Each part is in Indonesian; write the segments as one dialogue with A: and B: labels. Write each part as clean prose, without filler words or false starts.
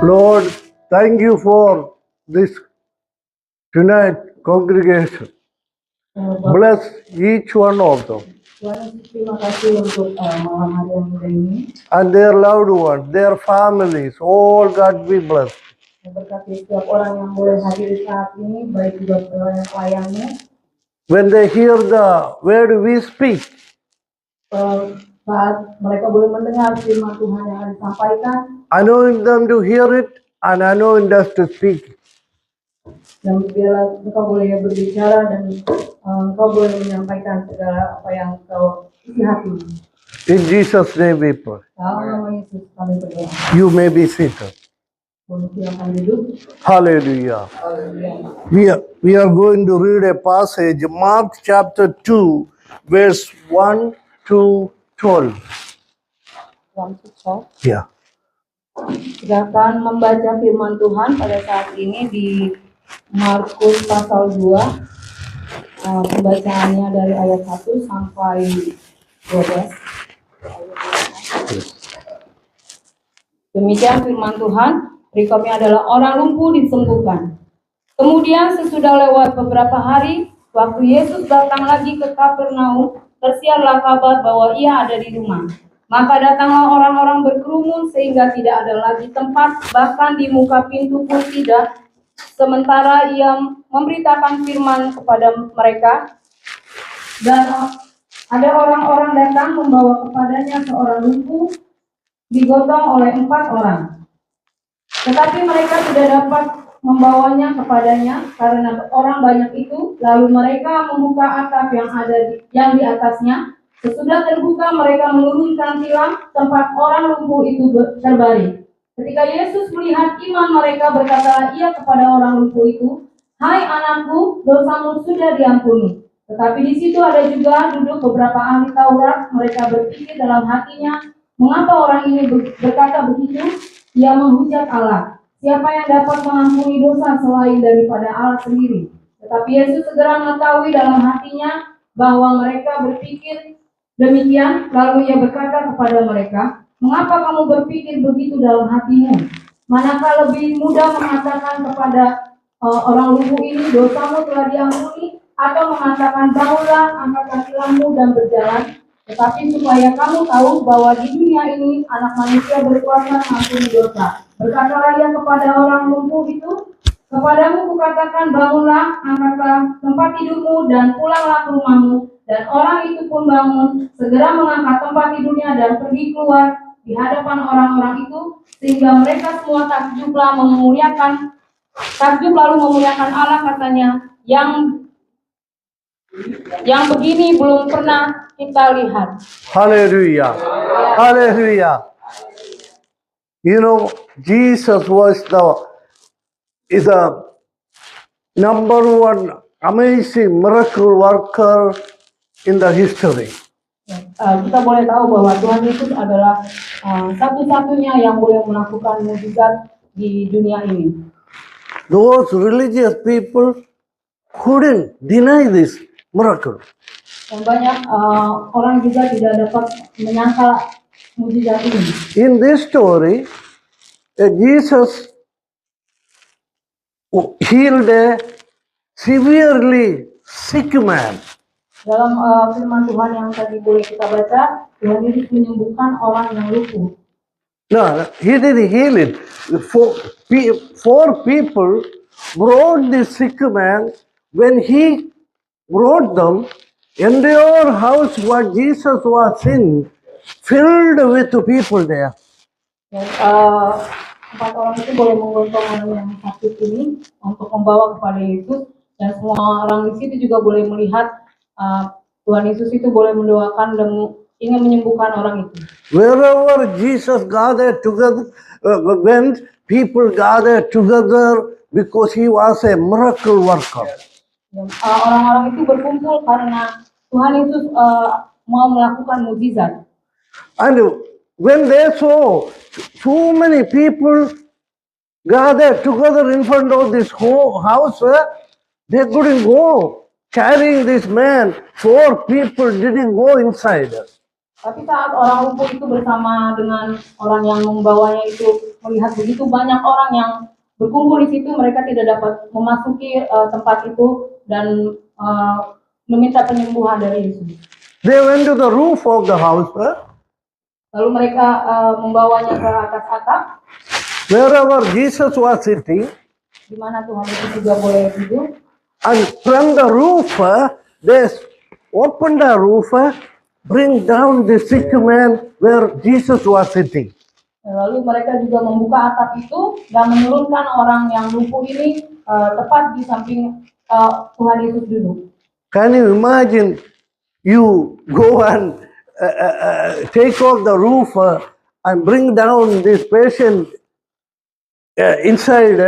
A: Lord, thank you for this tonight congregation. Bless each one of them
B: Tuhan Yesus, terima kasih untuk malam hari yang mulia ini.
A: and their loved ones, their families. All God be blessed.
B: Berkati setiap orang yang boleh hadir saat ini, baik juga pelayan-pelayanmu.
A: When they hear the word we speak,
B: Saat mereka boleh mendengar firman Tuhan yang disampaikan,
A: anoint them to hear it and anoint us to speak.
B: dan biarlah engkau boleh berbicara dan engkau boleh menyampaikan segala apa yang engkau isi hati.
A: In Jesus' name we pray.
B: Dalam nama Yesus kami berdoa.
A: You may be seated.
B: Boleh silakan duduk.
A: Hallelujah. We are going to read a passage, Mark chapter 2, verse 1 to 12. Yeah.
B: Kita akan membaca firman Tuhan pada saat ini di Markus pasal 2. Pembacaannya dari ayat 1 sampai 12. Demikian firman Tuhan. Berikutnya adalah orang lumpuh disembuhkan. Kemudian sesudah lewat beberapa hari, waktu Yesus datang lagi ke Kapernaum, tersiarlah kabar bahwa ia ada di rumah. Maka datanglah orang-orang berkerumun sehingga tidak ada lagi tempat, bahkan di muka pintu pun tidak. Sementara ia memberitakan firman kepada mereka, dan ada orang-orang datang membawa kepadanya seorang lumpuh digotong oleh 4 orang. Tetapi mereka tidak dapat membawanya kepadanya karena orang banyak itu. Lalu mereka membuka atap yang di atasnya. Sesudah terbuka, mereka menurunkan tilam tempat orang lumpuh itu terbaring. Ketika Yesus melihat iman mereka, berkatalah ia kepada orang lumpuh itu, "Hai anakku, dosamu sudah diampuni." Tetapi di situ ada juga duduk beberapa ahli Taurat. Mereka berpikir dalam hatinya, "Mengapa orang ini berkata begitu? Ia menghujat Allah. Siapa yang dapat mengampuni dosa selain daripada Allah sendiri?" Tetapi Yesus segera mengetahui dalam hatinya bahwa mereka berpikir demikian. Lalu ia berkata kepada mereka, "Mengapa kamu berpikir begitu dalam hatimu? Manakah lebih mudah mengatakan kepada orang lumpuh ini, dosamu telah diampuni, atau mengatakan, bangunlah, angkat tilammu dan berjalan? Tetapi supaya kamu tahu bahwa di dunia ini anak manusia berkuasa mengampuni dosa. Berkatalah ia kepada orang lumpuh itu, kepadamu kukatakan, bangunlah, angkatlah tempat tidurmu dan pulanglah ke rumahmu. Dan orang itu pun bangun, segera mengangkat tempat tidurnya dan pergi keluar di hadapan orang-orang itu, sehingga mereka semua takjub lalu memuliakan Allah, katanya, yang begini belum pernah kita lihat.
A: Hallelujah. Hallelujah. You know, Jesus is the number one amazing miracle worker in the history.
B: Kita boleh tahu bahwa Tuhan Yesus adalah satu-satunya yang boleh melakukan mukjizat di dunia ini.
A: Those religious people couldn't deny this miracle.
B: Dan banyak orang juga tidak dapat menyangkal mukjizat ini.
A: In this story, Jesus healed a severely sick man.
B: Dalam firman Tuhan yang tadi boleh kita baca, Tuhan Yesus menyembuhkan orang yang lumpuh.
A: No, he didn't heal it. Four people brought this sick man. When he brought them, entire house what Jesus was in filled with people there.
B: Dan 4 orang itu boleh menggotong orang yang sakit ini untuk membawa kepada Yesus, dan semua orang di situ juga boleh melihat Tuhan Yesus itu boleh mendoakan dan ingin menyembuhkan orang itu.
A: Wherever Jesus gathered together, when people gathered together because he was a miracle worker.
B: Orang-orang itu berkumpul karena Tuhan Yesus mau melakukan mukjizat.
A: And when they saw so many people gathered together in front of this whole house, they couldn't go. Carrying this man, 4 people didn't go inside.
B: Tapi saat orang lumpuh itu bersama dengan orang yang membawanya itu melihat begitu banyak orang yang berkumpul di situ, mereka tidak dapat memasuki tempat itu dan meminta penyembuhan dari Yesus.
A: They went to the roof of the house,
B: Lalu mereka membawanya ke atas atap,
A: wherever Jesus was sitting,
B: di mana Tuhan Yesus juga boleh duduk.
A: and from the roof, they opened the roof, bring down the sick man where Jesus was sitting.
B: Lalu mereka juga membuka atap itu dan menurunkan orang yang lumpuh ini tepat di samping Tuhan Yesus duduk.
A: Can you imagine you go and take off the roof and bring down this patient inside?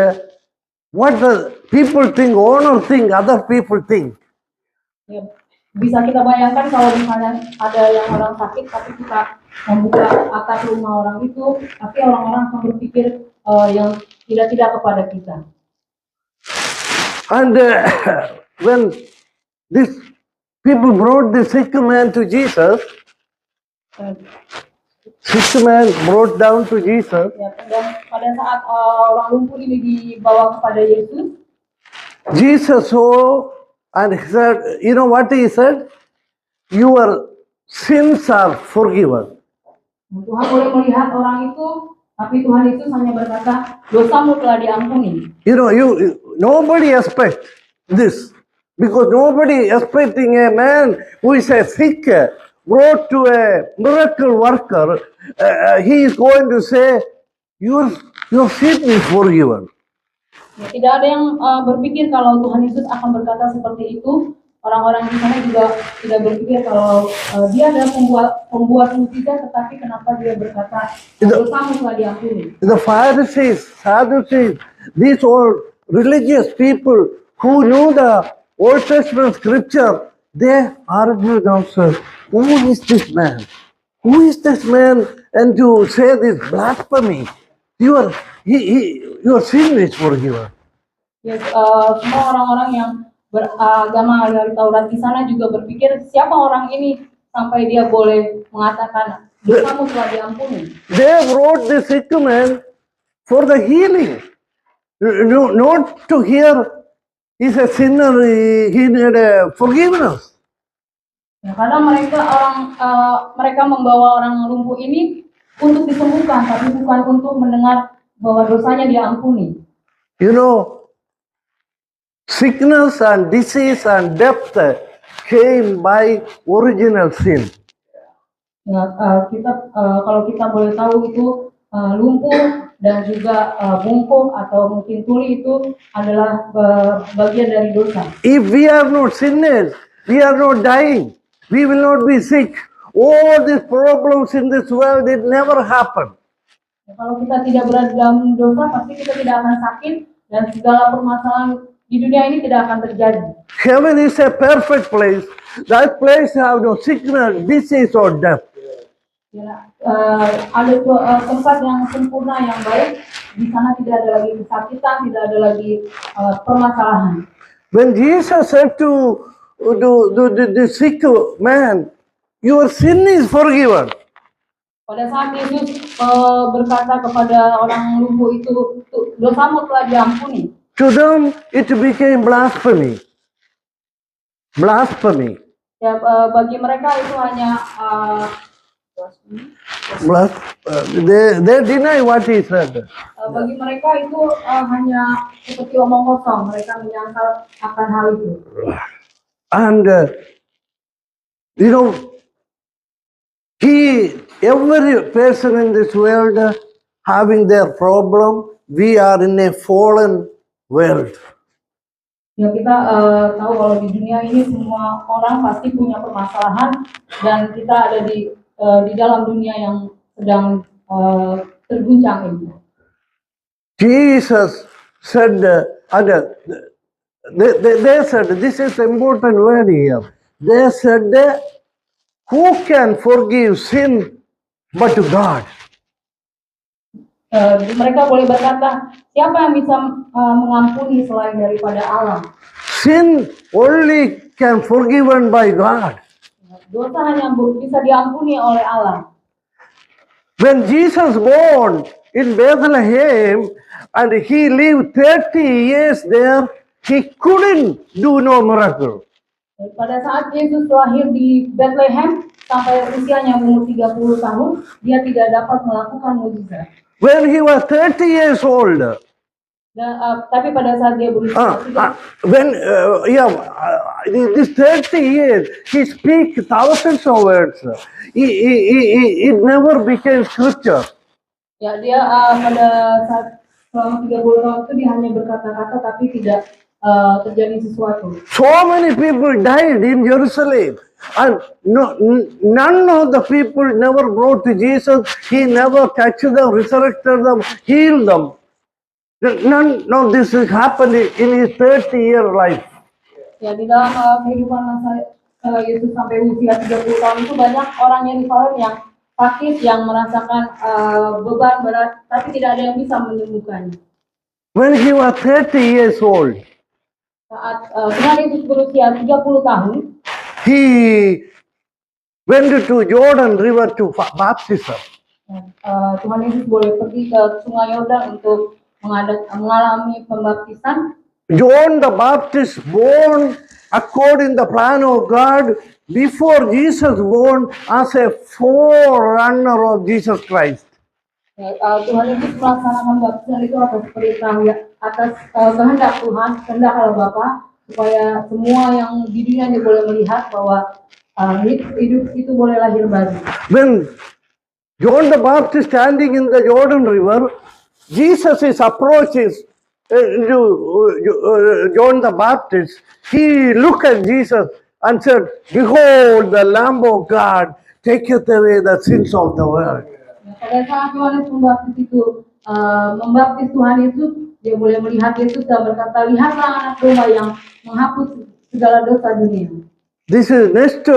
A: What the people think, owner think, other people think.
B: Ya, bisa kita bayangkan kalau misalnya ada yang orang sakit tapi kita membuka atap rumah orang itu, tapi orang-orang akan berpikir yang tidak kepada kita.
A: And when these people brought the sick man to Jesus, sick man brought down to Jesus,
B: Ya, dan pada saat orang lumpuh ini dibawa kepada Yesus,
A: Jesus saw and he said, you know what he said? Your sins are forgiven.
B: Tuhan boleh melihat orang itu, tapi Tuhan Yesus hanya berkata, dosamu telah diampuni.
A: You know, nobody expect this because nobody expecting a man who is a sick brought to a miracle worker. He is going to say, your sin is forgiven.
B: Ya, tidak ada yang berpikir kalau Tuhan Yesus akan berkata seperti itu. Orang-orang di sana juga tidak berpikir kalau dia adalah pembuat mukjizat, tetapi kenapa dia berkata dosamu telah diampuni.
A: The Pharisees, Sadducees, these all religious people who knew the Old Testament scripture, they argued also, who is this man? Who is this man? And to say this blasphemy, your sin is forgiven.
B: Ya, semua orang-orang yang beragama dari Taurat di sana juga berpikir siapa orang ini sampai dia boleh mengatakan dosamu telah diampuni.
A: They brought the sick man for the healing, not to hear he's a sinner, he need a forgiveness.
B: Ya, karena mereka membawa orang lumpuh ini untuk disembuhkan, tapi bukan untuk mendengar bahwa dosanya diampuni.
A: You know, sickness and disease and death came by original sin.
B: Ya, kalau kita boleh tahu itu lumpuh dan juga bungkuk atau mungkin tuli itu adalah bagian dari dosa.
A: If we are not sinners, we are not dying, we will not be sick. All these problems in this world, it never happen.
B: Ya, kalau kita tidak berada dalam dosa, pasti kita tidak akan sakit dan segala permasalahan di dunia ini tidak akan terjadi.
A: Heaven is a perfect place. That place have no sickness, disease or death.
B: Ya, ada tempat yang sempurna yang baik. Di sana tidak ada lagi kesakitan, tidak ada lagi permasalahan.
A: When Jesus said to the sick man, your sin is forgiven.
B: Pada saat Yesus berkata kepada orang lumpuh itu, dosamu telah diampuni.
A: To them, it became blasphemy. Blasphemy.
B: Ya, bagi mereka itu hanya
A: They deny what he said.
B: bagi mereka itu hanya seperti omong kosong. Mereka menyangkal akan hal itu.
A: And you know, every person in this world having their problem. We are in a fallen world.
B: Ya, kita tahu kalau di dunia ini semua orang pasti punya permasalahan dan kita ada di dalam dunia yang sedang terguncang ini.
A: Jesus said, they said, this is important word here. They said, who can forgive sin but God?
B: Mereka boleh berkata, siapa yang bisa mengampuni selain daripada Allah?
A: Sin only can forgiven by God.
B: Dosa hanya bisa diampuni oleh Allah.
A: When Jesus born in Bethlehem and he lived 30 years there, he couldn't do no miracle.
B: Pada saat Yesus lahir di Bethlehem sampai usianya umur 30 tahun, dia tidak dapat melakukan mukjizat.
A: When he was 30 years old,
B: Tapi pada saat dia berusia
A: this 30 years, he speaks thousands of words. It never became scripture.
B: ya dia pada saat selama 30 tahun itu dia hanya berkata-kata tapi tidak terjadi sesuatu.
A: So many people died in Jerusalem, and none of the people never brought to Jesus. He never touched them, resurrected them, healed them. None of this is happening in his 30-year life.
B: Ya di dalam kehidupan masa Yesus sampai usia 30 tahun itu banyak orang Yerusalem yang sakit, yang merasakan beban berat, tapi tidak ada yang bisa menyembuhkannya.
A: When he was 30 years old,
B: Saat Tuhan Yesus berusia 30 tahun,
A: he went to Jordan River to baptism.
B: Tuhan Yesus boleh pergi ke Sungai Yordan untuk mengalami pembaptisan.
A: John the Baptist born according the plan of God before Jesus born as a forerunner of Jesus Christ.
B: Tuhan Yesus melaksanakan baptisan itu atas perintah atas kehendak Tuhan, kehendak Allah Bapa, supaya semua yang di dunia ini boleh melihat bahwa hidup itu boleh lahir baru.
A: When John the Baptist standing in the Jordan River, Jesus is approaches John the Baptist. He looked at Jesus and said, "Behold, the Lamb of God taketh away the sins of the world."
B: Pada saat Yohanes Pembaptis itu membaptis Tuhan Yesus, dia boleh melihat Yesus dan berkata, "Lihatlah anak domba yang menghapus segala dosa dunia."
A: This is next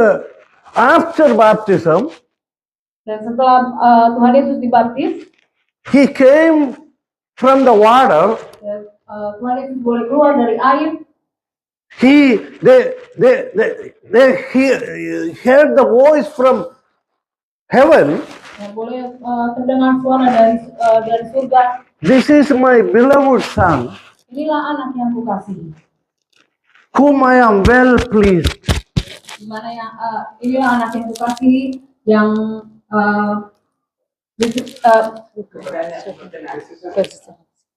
A: after baptism.
B: Dan setelah Tuhan Yesus dibaptis,
A: He came from the water.
B: Tuhan Yesus boleh keluar dari air.
A: They heard the voice from heaven.
B: Boleh terdengar suara dari surga.
A: This is my beloved son,
B: Inilah anak yang kukasihi,
A: whom I am well pleased.
B: di mana yang inilah anak yang kukasihi yang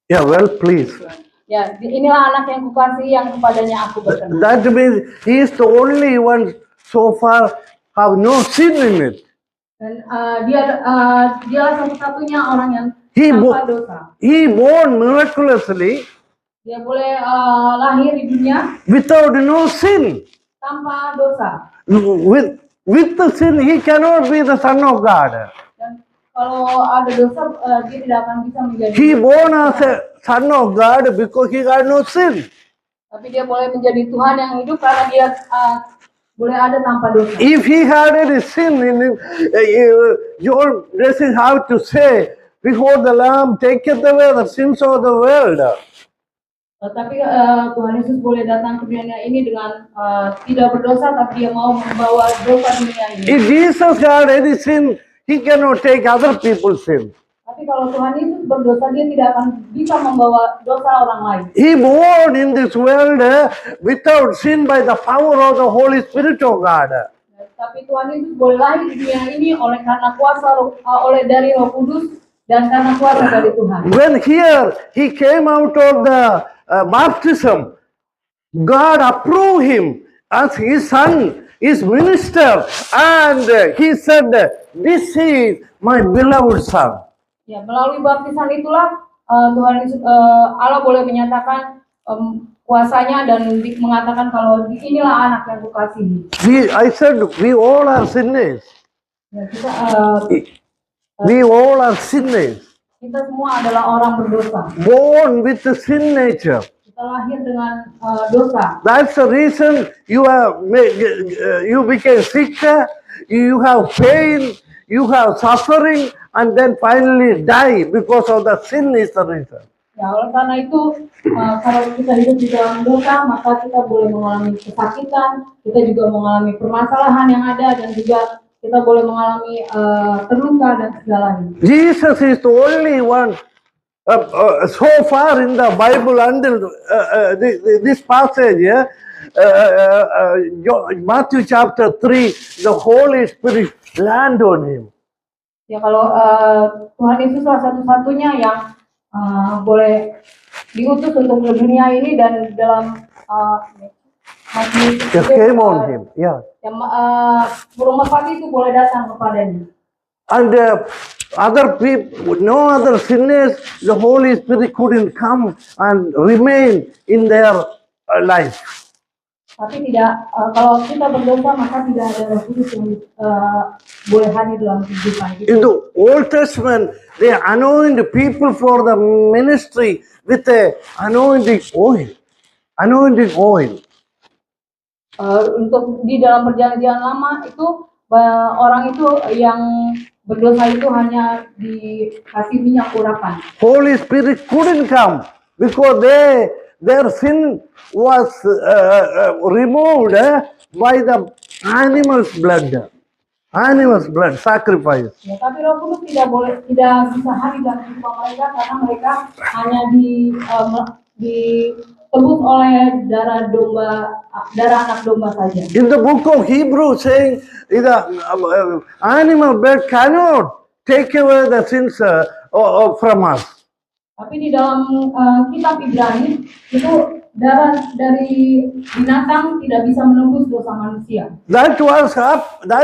A: Yeah, well pleased.
B: ya inilah anak yang kukasihi yang kepadanya aku berkenan.
A: That means he is the only one so far have no sin in it.
B: Dan dialah satu-satunya orang yang
A: He
B: tanpa dosa.
A: born miraculously
B: Dia boleh lahir di dunia
A: without no sin.
B: tanpa dosa.
A: With the sin, he cannot be the son of God.
B: Dan kalau ada dosa, dia tidak akan bisa menjadi.
A: He born as a son of God because he had no sin.
B: Tapi dia boleh menjadi Tuhan yang hidup karena dia boleh ada tanpa dosa.
A: If he had any sin in him, John doesn't have to say, "Behold, the Lamb taketh away the sins of the world."
B: Tapi Tuhan Yesus boleh datang ke dunia ini dengan tidak berdosa, tapi dia mau membawa dosa dunia ini.
A: If Jesus had any sin, he cannot take other people's sin.
B: Tapi kalau Tuhan Yesus berdosa, dia tidak akan bisa membawa dosa orang lain.
A: He born in this world without sin by the power of the Holy Spirit of God.
B: Tapi Tuhan Yesus boleh lahir di dunia ini oleh karena kuasa oleh dari Roh Kudus dan karena kuasa dari Tuhan.
A: When here he came out of the baptism, God approved him as his son, his minister, and he said, "This is my beloved son."
B: Ya, melalui baptisan itulah Tuhan Yesus, Allah boleh menyatakan kuasanya dan mengatakan kalau inilah anak yang kukasihi.
A: I said, we all are sinners.
B: Ya,
A: We all are sinners.
B: kita semua adalah orang berdosa.
A: Born with the sin nature.
B: Kita lahir dengan dosa.
A: That's the reason you became sick, you have pain, you have suffering, and then finally die because of the sin is the reason.
B: Ya, oleh karena itu kalau kita hidup di dalam dosa, maka kita boleh mengalami kesakitan, kita juga mengalami permasalahan yang ada dan juga kita boleh mengalami terluka dan segalanya.
A: Jesus is the only one so far in the Bible until this passage, yeah, Matthew chapter 3, the Holy Spirit land on him.
B: Ya kalau Tuhan Yesus salah satu-satunya yang boleh diutus untuk ke dunia ini, dan dalam
A: Just came on him, yeah.
B: yang burung merpati itu boleh datang kepadanya.
A: And other people, no other sinners, the Holy Spirit couldn't come and remain in their life.
B: Tapi tidak, kalau kita berdosa maka tidak ada Roh Kudus yang boleh hadir dalam kehidupan kita.
A: In the Old Testament, they anoint people for the ministry with a anointing oil. Anointing oil.
B: Untuk di dalam perjanjian lama itu orang itu yang berdosa itu hanya dikasih minyak urapan.
A: Holy Spirit couldn't come because their sin was removed by the animal's blood. Animal's blood sacrifice.
B: Ya, tapi Roh Kudus tidak bisa hadir dalam kehidupan mereka karena mereka hanya ditebus oleh darah anak domba saja.
A: In the book of Hebrews saying the animal blood cannot take away the sins from us.
B: Tapi di dalam kitab Ibrani itu darah dari binatang tidak bisa menembus dosa manusia.
A: That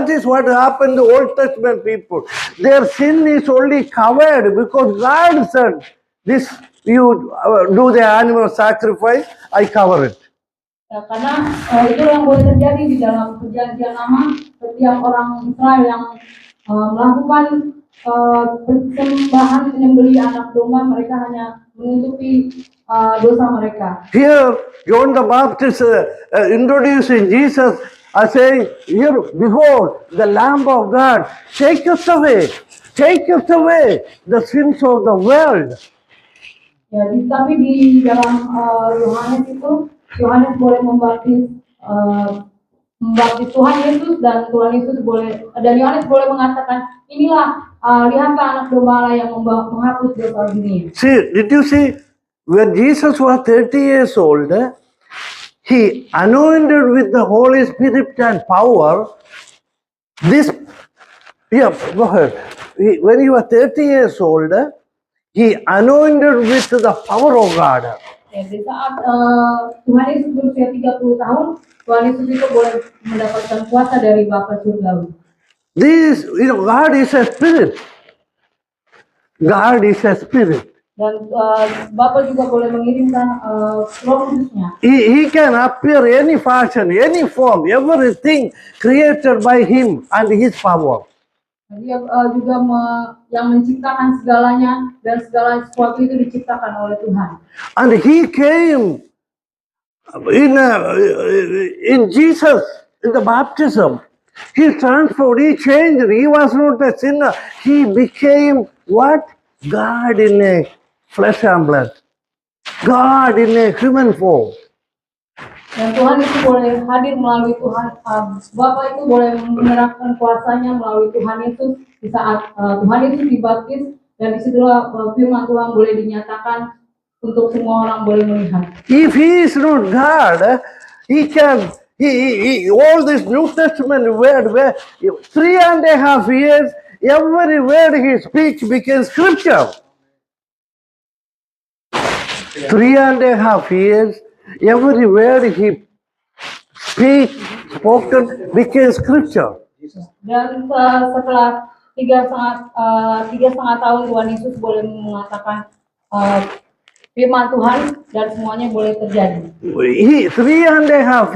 A: is what happened to Old Testament people. Their sin is only covered because God said, "This you do the animal sacrifice, I cover it."
B: Ya, karena itu yang boleh terjadi di dalam perjanjian lama. Setiap orang Israel yang melakukan persembahan menyembelih anak domba, mereka hanya menutupi dosa mereka.
A: Here, John the Baptist introducing Jesus as saying, "Here, behold, the Lamb of God, taketh away the sins of the world."
B: Ya, tapi di dalam Yohanes itu, Yohanes boleh membaptis Tuhan Yesus, dan Yohanes boleh mengatakan, inilah lihatlah anak domba Allah yang menghapus dosa dunia.
A: See, did you see when Jesus was 30 years old, he anointed with the Holy Spirit and power. Go ahead. When he was 30 years old, he anointed with the power of God.
B: Ya, di saat Tuhan Yesus berusia 30 tahun, Tuhan Yesus itu boleh mendapatkan kuasa dari Bapa surgawi.
A: God is a spirit. God is a spirit.
B: Dan Bapa juga boleh mengirimkan Roh Kudusnya.
A: He can appear any fashion, any form, everything created by him and his power.
B: Dia juga yang menciptakan segalanya, dan segala sesuatu itu diciptakan oleh Tuhan.
A: And he came in Jesus, in the baptism. He transformed, he changed. He was not a sinner. He became what? God in a flesh and blood. God in a human form.
B: Dan Tuhan itu boleh hadir melalui Tuhan. Bapa itu boleh menyerahkan kuasanya melalui Tuhan Yesus di saat Tuhan Yesus dibaptis, dan disitulah firman Tuhan boleh dinyatakan untuk semua orang boleh melihat.
A: If he is not God, he all this New Testament word, 3.5 years, every word he speaks became scripture. 3.5 years, every word he spoken became scripture.
B: Dan setelah 3,5 tahun Tuhan Yesus boleh mengatakan firman Tuhan, dan semuanya boleh terjadi.
A: 3.5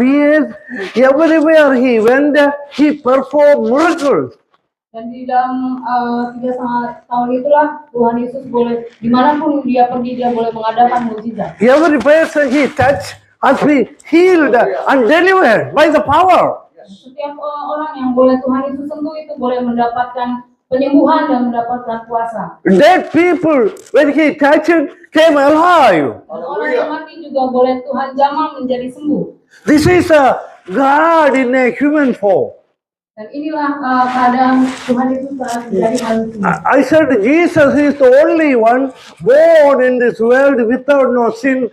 A: years, everywhere he went, he performed miracles.
B: Dan di dalam 3,5 tahun itulah Tuhan Yesus boleh, dimanapun dia pergi, dia boleh mengadakan mukjizat.
A: Every person he touched has been healed and delivered by the power.
B: Setiap orang yang boleh Tuhan Yesus sentuh itu boleh mendapatkan penyembuhan dan mendapatkan kuasa.
A: Dead people, when he touched, came alive.
B: Orang yang mati juga boleh Tuhan jamah menjadi sembuh.
A: This is a God in a human form.
B: Dan inilah keadaan Tuhan Yesus saat menjadi manusia.
A: I said Jesus is the only one born in this world without no sin,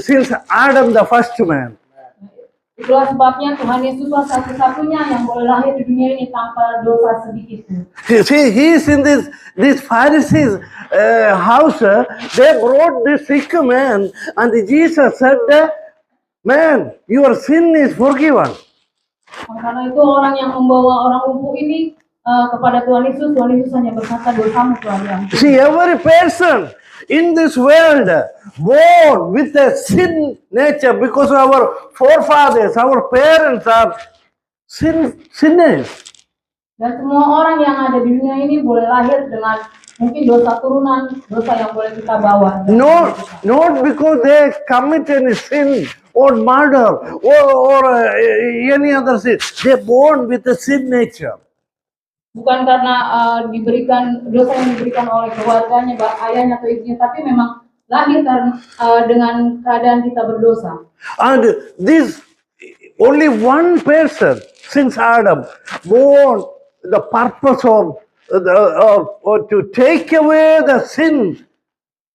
A: since Adam the first man.
B: Itulah sebabnya Tuhan Yesuslah satu-satunya yang boleh lahir di dunia ini tanpa dosa sedikit pun.
A: See, he is in this Pharisees' house. They brought this sick man, and Jesus said, "Man, your sin is forgiven."
B: Karena itu orang yang membawa orang lumpuh ini kepada Tuhan Yesus hanya berkata dosamu telah diampuni.
A: See, every person in this world born with a sin nature because our forefathers, our parents are sinners.
B: Dan semua orang yang ada di dunia ini boleh lahir dengan mungkin dosa turunan, dosa yang boleh kita bawa.
A: Not because they commit any sin or murder or any other sin. They born with a sin nature.
B: Bukan karena diberikan dosa yang diberikan oleh keluarganya, ayahnya atau ibunya, tapi memang lahir dengan keadaan kita berdosa.
A: And this only one person since Adam born the purpose of to take away the sin.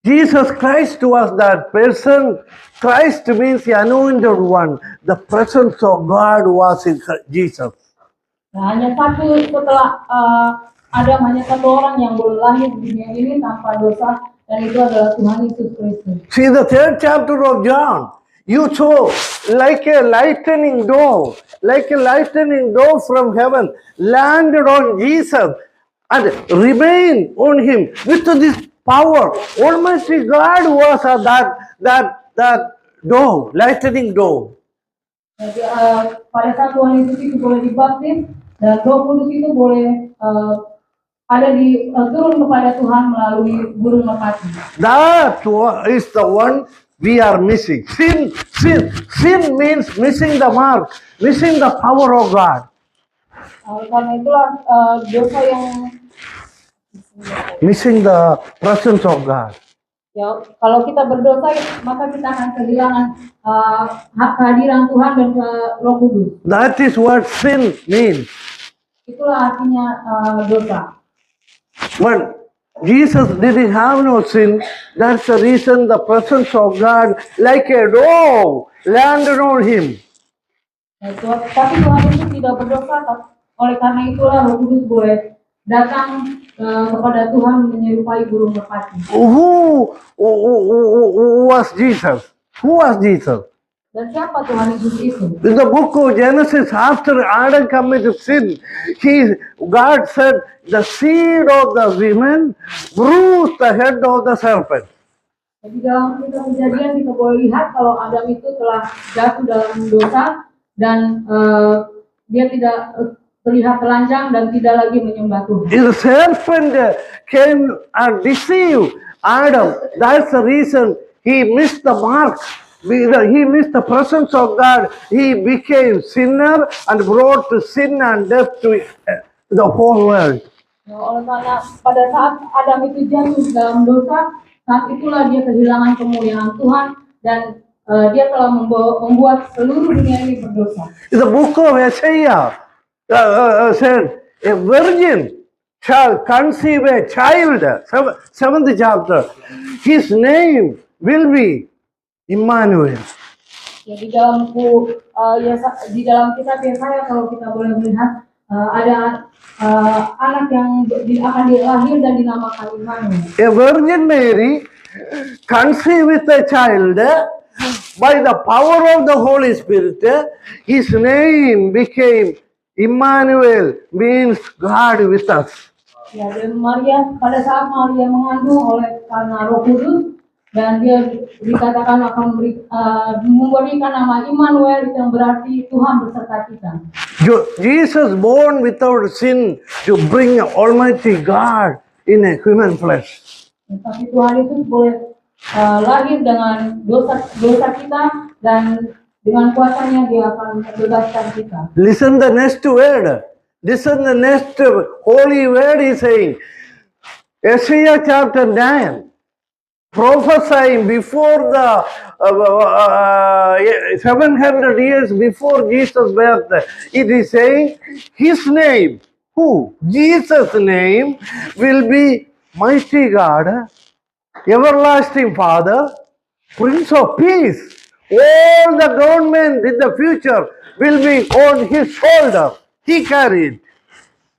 A: Jesus Christ was that person. Christ means the anointed one. The presence of God was in Jesus.
B: Nah, hanya satu setelah Adam, hanya satu orang yang boleh lahir di dunia ini tanpa dosa, dan itu adalah Tuhan Yesus Kristus.
A: See the 3rd chapter of John. You saw like a lightning dove from heaven landed on Jesus and remained on him with this power. Almighty God was that dove, lightning dove.
B: Jadi pada saat Tuhan Yesus itu boleh dibaptis dan Roh Kudus itu boleh turun kepada Tuhan melalui burung merpati.
A: That is the one we are missing. Sin means missing the mark, missing the power of God.
B: Karena itulah dosa yang
A: missing the presence of God.
B: Ya, kalau kita berdosa, maka kita akan kehilangan kehadiran Tuhan dan Roh Kudus.
A: That is what sin means.
B: Itulah artinya dosa.
A: When Jesus didn't have no sin, that's the reason the presence of God, like a dove, landed on him.
B: Tapi Tuhan itu tidak berdosa, oleh karena itulah Roh Kudus boleh datang kepada Tuhan menyerupai burung merpati.
A: Who was Jesus? Who was Jesus?
B: Dan siapa Tuhan Yesus itu?
A: In the book of Genesis, after Adam committed sin, God said, the seed of the woman bruised the head of the serpent.
B: Di dalam kisah Kejadian kita boleh lihat kalau Adam itu telah jatuh dalam dosa dan dia tidak terlihat telanjang dan tidak lagi menyembah Tuhan.
A: The serpent came and deceived Adam. That's the reason he missed the mark. He missed the presence of God. He became sinner and brought sin and death to the whole world.
B: Ya, oleh karena pada saat Adam itu jatuh dalam dosa, saat itulah dia kehilangan kemuliaan Tuhan dan dia telah membuat seluruh dunia ini berdosa.
A: The book of Isaiah said, a virgin shall conceive a child. 7th chapter. His name will be Immanuel.
B: Ya, di dalam kitab Yesaya kalau kita boleh melihat ada anak yang akan dilahir dan dinamakan Immanuel.
A: A Virgin Mary conceived with a child by the power of the Holy Spirit. His name became Immanuel, means God with us.
B: Ya, dan Maria, pada saat Maria mengandung oleh karena Roh Kudus, dan dia dikatakan akan memberikan nama Immanuel, yang berarti Tuhan beserta kita.
A: Jesus born without sin to bring Almighty God in a human flesh.
B: Tapi Tuhan itu boleh lahir dengan dosa kita dan dengan kuasanya dia akan membebaskan kita.
A: Listen the next word. Listen the next holy word is saying. Isaiah chapter 9. prophesying before the 700 years before Jesus' birth. It is saying his name, who? Jesus' name will be mighty God, everlasting Father, Prince of Peace. All the government in the future will be on his shoulder. He carried.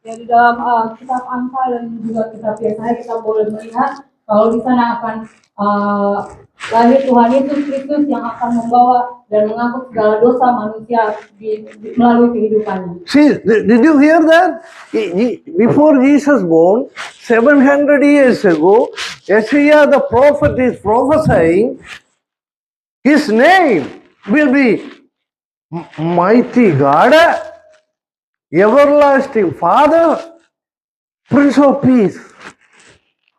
B: Ya, di dalam kitab Angka dan juga kitab Yesaya kita boleh melihat kalau di sana akan lahir Tuhan Yesus Kristus yang akan membawa dan mengangkut segala dosa manusia melalui kehidupannya.
A: See, did you hear that? Before Jesus born, 700 years ago, Isaiah the prophet is prophesying his name will be mighty God, everlasting Father, Prince of Peace.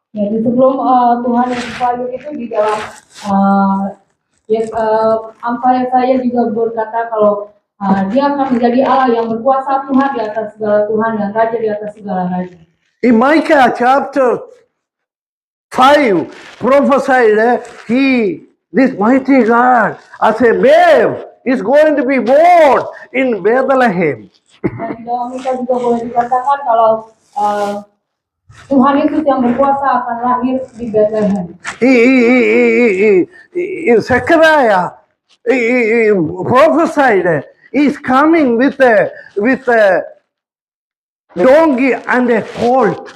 B: Jadi sebelum Tuhan Yesus lahir itu di dalam Angka Yesaya juga berkata kalau dia akan menjadi Allah yang berkuasa, Tuhan di atas segala Tuhan dan Raja di atas segala Raja.
A: In Micah chapter 5 prophesied this mighty God as a babe is going to be born in Bethlehem.
B: Dan di dalam Mika juga boleh dikatakan kalau Tuhan Yesus yang berkuasa akan lahir di Bethlehem.
A: In Zechariah, he prophesied he's coming with a donkey and a colt,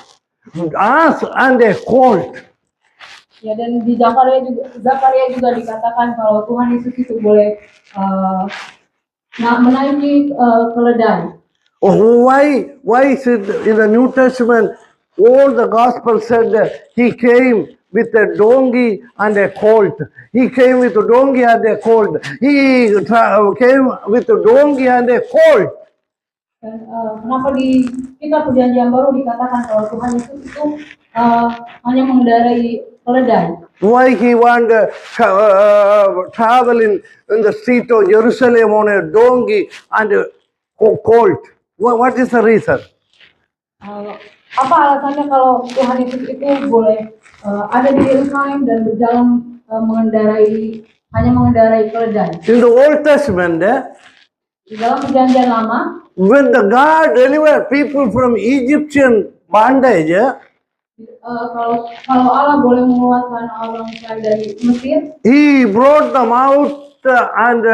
A: ass and a colt.
B: Ya, dan di Zakaria juga dikatakan kalau Tuhan Yesus itu boleh menaiki keledai.
A: Why is it in the New Testament all the gospel said that he came with a donkey and a colt? He came with a donkey and a colt. He came with a donkey and a colt.
B: Dan kenapa di kitab Perjanjian Baru dikatakan kalau Tuhan Yesus itu hanya mengendarai keledai?
A: Why he want to travel in the street of Jerusalem on a donkey and a colt? What is the reason?
B: Apa alasannya kalau Tuhan Yesus itu boleh ada di Yerusalem dan berjalan hanya mengendarai keledai?
A: In the Old Testament,
B: Di dalam Perjanjian Lama,
A: when the God delivered people from Egyptian bondage,
B: kalau Allah boleh mengeluarkan orang Israel dari Mesir,
A: he brought them out and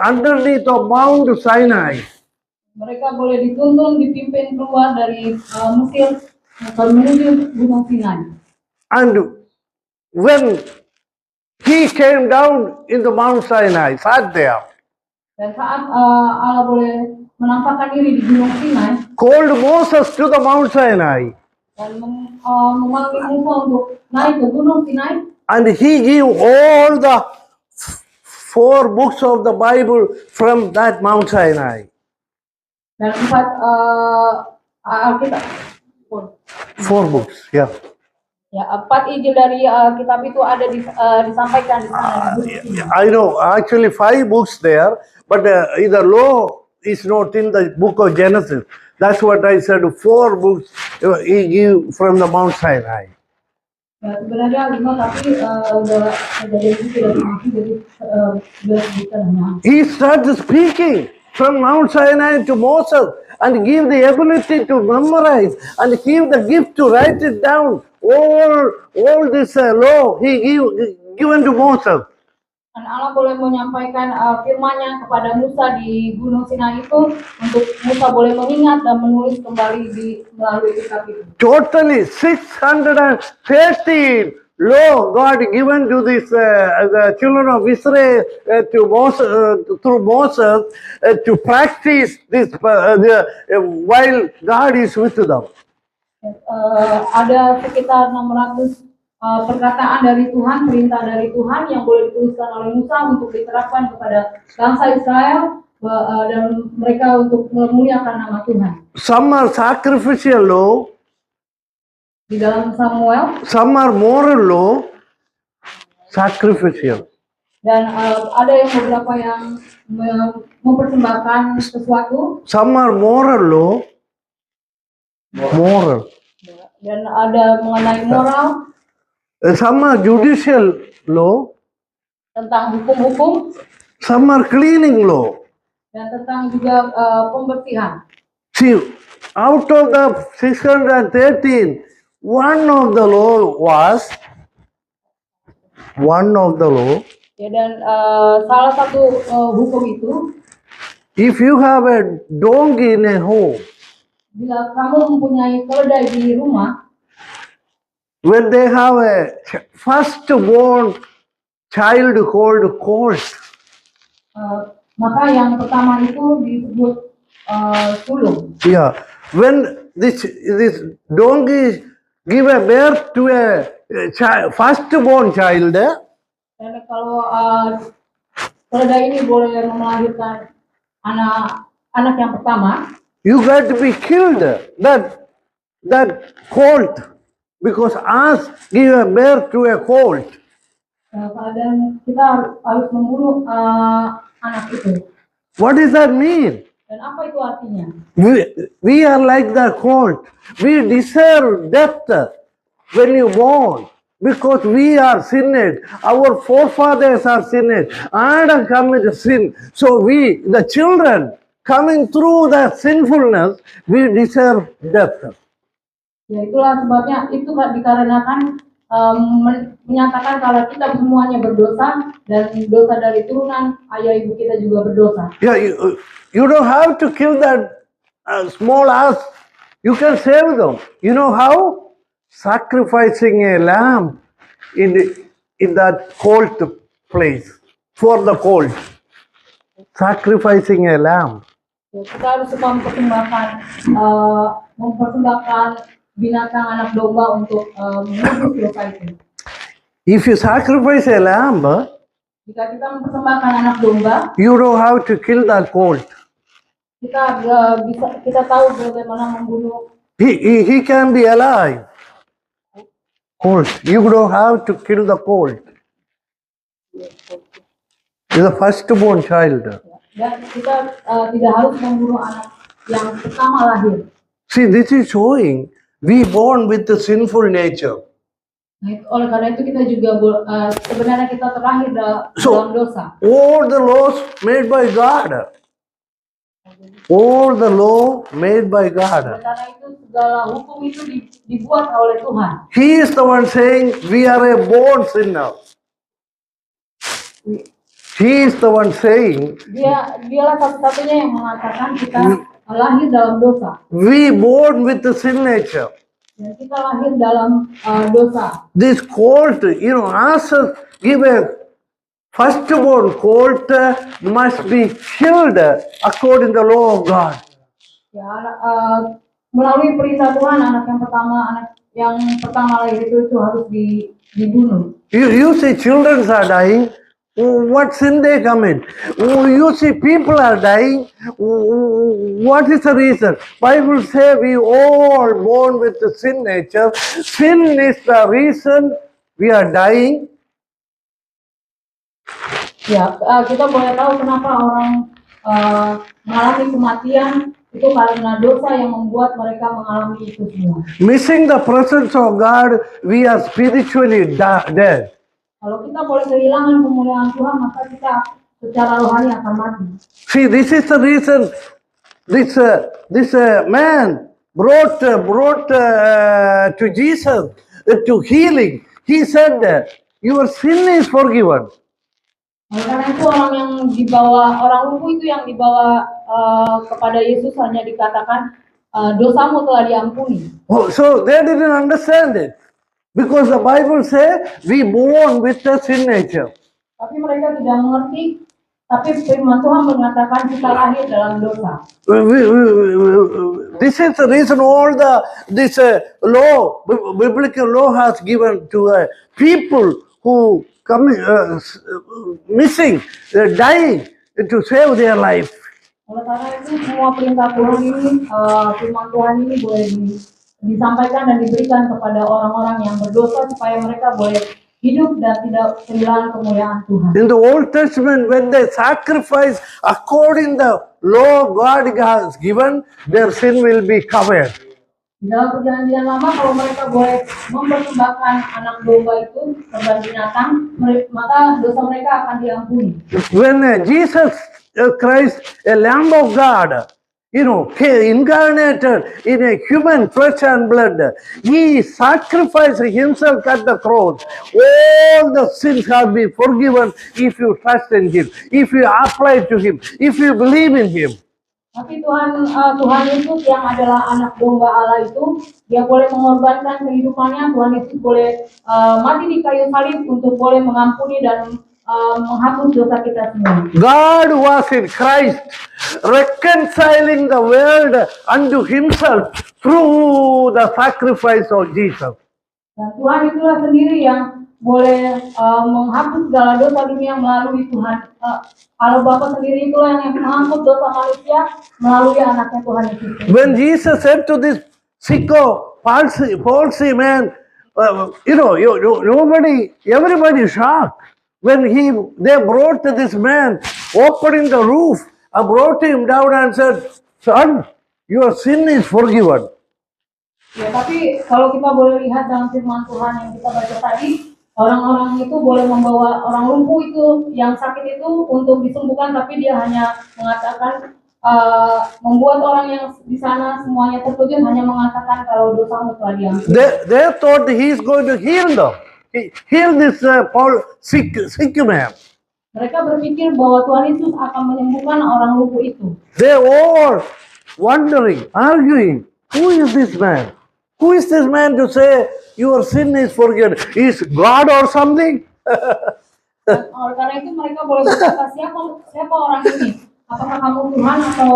A: underneath of Mount Sinai.
B: mereka boleh dituntun, dipimpin keluar dari Mesir menuju Gunung Sinai.
A: And when he came down in the Mount Sinai, sat there,
B: Dan saat Allah boleh menampakkan diri di Gunung Sinai,
A: called Moses to the Mount Sinai,
B: dan memanggil Musa untuk naik ke Gunung Sinai,
A: and he gave all the 4 books of the Bible from that Mount Sinai.
B: dan 4 Alkitab,
A: 4 books, yeah.
B: ya 4 Injil dari kitab itu ada disampaikan di sana di Gunung Sinai.
A: I know, actually 5 books there, but the law is not in the book of Genesis. That's what I said, 4 books he gave from the Mount Sinai.
B: Ya, sebenarnya 5 tapi udah jadi tidak dimasuki jadi disebutkan.
A: He started speaking from Mount Sinai to Moses and give the ability to memorize and give the gift to write it down. All this law he given to Moses.
B: Dan Allah boleh menyampaikan firman-Nya kepada Musa di Gunung Sinai itu untuk Musa boleh mengingat dan menulis kembali melalui kitab itu.
A: Totally 613 law God given to the children of Israel to Moses, through Moses to practice this while God is with them.
B: Ada sekitar 600 perkataan dari Tuhan, perintah dari Tuhan yang boleh dituliskan oleh Musa untuk diterapkan kepada bangsa Israel dan mereka untuk memuliakan nama Tuhan.
A: Some are sacrificial law,
B: Di dalam Samuel,
A: some are moral law, sacrificial.
B: dan ada yang beberapa yang mempersembahkan sesuatu.
A: Some are moral law, moral.
B: Dan ada mengenai moral.
A: some are judicial law,
B: tentang hukum-hukum,
A: some are cleaning law.
B: dan tentang juga pembersihan.
A: See, out of the 613, one of the law,
B: Ya, dan salah satu hukum itu,
A: if you have a donkey in a home,
B: bila kamu mempunyai keledai di rumah,
A: when they have a firstborn child called colt,
B: maka yang pertama itu disebut sulung.
A: yeah, when this donkey give a birth to a firstborn child,
B: Dan kalau keledai ini boleh melahirkan anak yang pertama,
A: you got to be killed. That colt, because us give a birth to a colt.
B: dan kita harus membunuh anak itu.
A: What does that mean?
B: Dan apa itu artinya?
A: We are like the colt. We deserve death when you born, because we are sinned. Our forefathers are sinned. Adam committed sin. So we, the children, coming through the sinfulness, we deserve death.
B: Ya, itulah sebabnya itu dikarenakan menyatakan kalau kita semuanya berdosa, dan dosa dari turunan ayah ibu kita juga berdosa.
A: Yeah, you don't have to kill that small ass. You can save them. You know how? Sacrificing a lamb in that colt place for the colt. Sacrificing a lamb.
B: Ya, kita harus suka mempersembahkan binatang anak domba untuk menebus dosa itu.
A: If you sacrifice a lamb,
B: Jika kita mempersembahkan anak domba,
A: you don't have to kill that colt.
B: kita tahu bagaimana membunuh.
A: He can be alive. Colt. You don't have to kill the colt. It's the firstborn child.
B: Dan kita tidak harus membunuh anak yang pertama lahir.
A: See, this is showing we born with the sinful nature.
B: Nah, oleh karena itu kita juga sebenarnya kita terlahir dalam dosa.
A: All the laws made by God. All the law made by
B: Oleh
A: God.
B: karena itu segala hukum itu dibuat oleh Tuhan.
A: He is the one saying we are a born sinner. He is the one saying
B: Dialah satu-satunya yang mengatakan kita lahir dalam dosa.
A: we born with the sin nature.
B: Dan kita lahir dalam dosa.
A: This colt, us give a firstborn colt must be killed according to the law of God.
B: Ya, melalui perintah Tuhan, anak yang pertama lahir itu harus dibunuh.
A: You see children are dying. What sin they commit? You see people are dying. What is the reason? Bible says we all born with the sin nature. Sin is the reason we are dying.
B: Ya, kita boleh tahu kenapa orang mengalami kematian itu karena dosa yang membuat mereka mengalami itu semua.
A: Missing the presence of God, we are spiritually dead.
B: Kalau kita boleh kehilangan kemuliaan Tuhan, maka kita secara rohani akan mati.
A: See, this is the reason this man brought to Jesus to healing. He said that your sin is forgiven.
B: Karena itu orang lumpuh itu yang dibawa kepada Yesus hanya dikatakan dosamu telah diampuni.
A: Oh, so they didn't understand it. Because the Bible says we born with the sin nature.
B: Tapi mereka tidak mengerti. Tapi firman Tuhan mengatakan kita lahir dalam dosa.
A: This is the reason this biblical law has given to people who missing, dying to save their life.
B: Oleh karena itu semua perintah Tuhan ini, firman Tuhan ini boleh disampaikan dan diberikan kepada orang-orang yang berdosa supaya mereka boleh hidup dan tidak kehilangan kemuliaan Tuhan.
A: In the Old Testament, when they sacrifice according the law God has given, their sin will be covered.
B: Di dalam perjanjian lama kalau mereka boleh mempersembahkan anak domba itu korban binatang, maka dosa mereka akan diampuni.
A: When Jesus Christ, a Lamb of God, incarnated in a human flesh and blood, he sacrificed himself at the cross. All the sins have been forgiven if you trust in him, if you apply to him, if you believe in him.
B: Tapi Tuhan Yesus yang adalah anak domba Allah itu, dia boleh mengorbankan kehidupannya. Tuhan Yesus boleh mati di kayu salib untuk boleh mengampuni dan menghapus dosa kita semua.
A: God was in Christ, reconciling the world unto himself through the sacrifice of Jesus.
B: Dan Tuhan itulah sendiri yang boleh menghapus segala dosa dunia melalui Tuhan. Kalau Bapa sendiri itulah yang menghapus dosa manusia melalui anaknya Tuhan Yesus.
A: When Jesus said to this sicko, palsy man, everybody shocked. When they brought this man, opening the roof, brought him down and said, "Son, your sin is forgiven."
B: Ya, tapi kalau kita boleh lihat dalam firman Tuhan yang kita baca tadi, orang-orang itu boleh membawa orang lumpuh itu yang sakit itu untuk disembuhkan, tapi dia hanya mengatakan membuat orang yang di sana semuanya terkejut, hanya mengatakan kalau dosamu telah diampuni.
A: They thought he is going to heal them. Heal this sick man.
B: Mereka berpikir bahwa Tuhan Yesus akan menyembuhkan orang lumpuh itu.
A: They all wondering, arguing, who is this man? Who is this man to say your sin is forgiven? Is God or something?
B: Oleh karena itu mereka boleh berkata, siapa orang ini? Apakah kamu Tuhan atau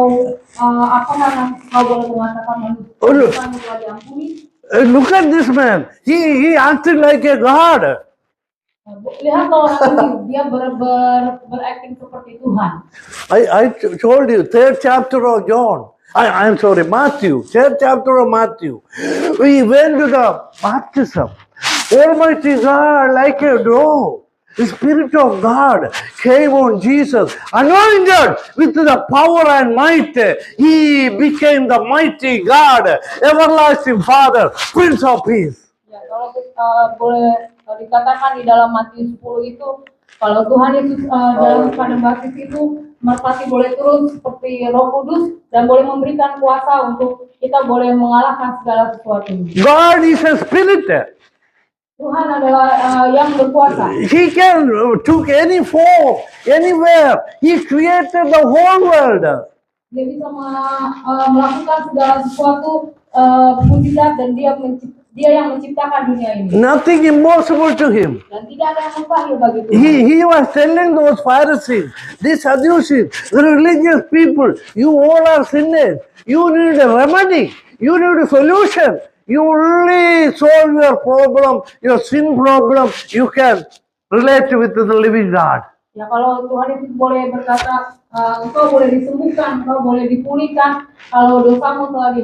B: apakah kau boleh mengatakan manusia telah diampuni?
A: Look at this man. He acted like a God.
B: Lihat orang ini, dia berakting seperti Tuhan.
A: I told you, third chapter of John. I'm sorry, Matthew. Third chapter of Matthew. We went to the baptism. Almighty God, like a dove, the Spirit of God came on Jesus, anointed with the power and might. He became the mighty God, everlasting Father, Prince of Peace.
B: Ya, kalau boleh dikatakan di dalam Matius 10 itu, kalau Tuhan Yesus dalam padang baptis itu merpati boleh turun seperti Roh Kudus dan boleh memberikan kuasa untuk kita boleh mengalahkan segala sesuatu.
A: God is a spirit.
B: Tuhan adalah yang berkuasa.
A: He can took any form, anywhere. He created the whole world.
B: Dia bisa melakukan segala sesuatu mujizat dan dia yang menciptakan dunia ini.
A: Nothing impossible to him.
B: Dan tidak ada yang mustahil bagi Tuhan.
A: He was telling those Pharisees, these Sadducees, the religious people, you all are sinners. You need a remedy. You need a solution. You only solve your problem, your sin problem, you can relate with the living God.
B: Ya, kalau Tuhan itu boleh berkata, engkau boleh disembuhkan, engkau boleh dipulihkan, kalau dosamu telah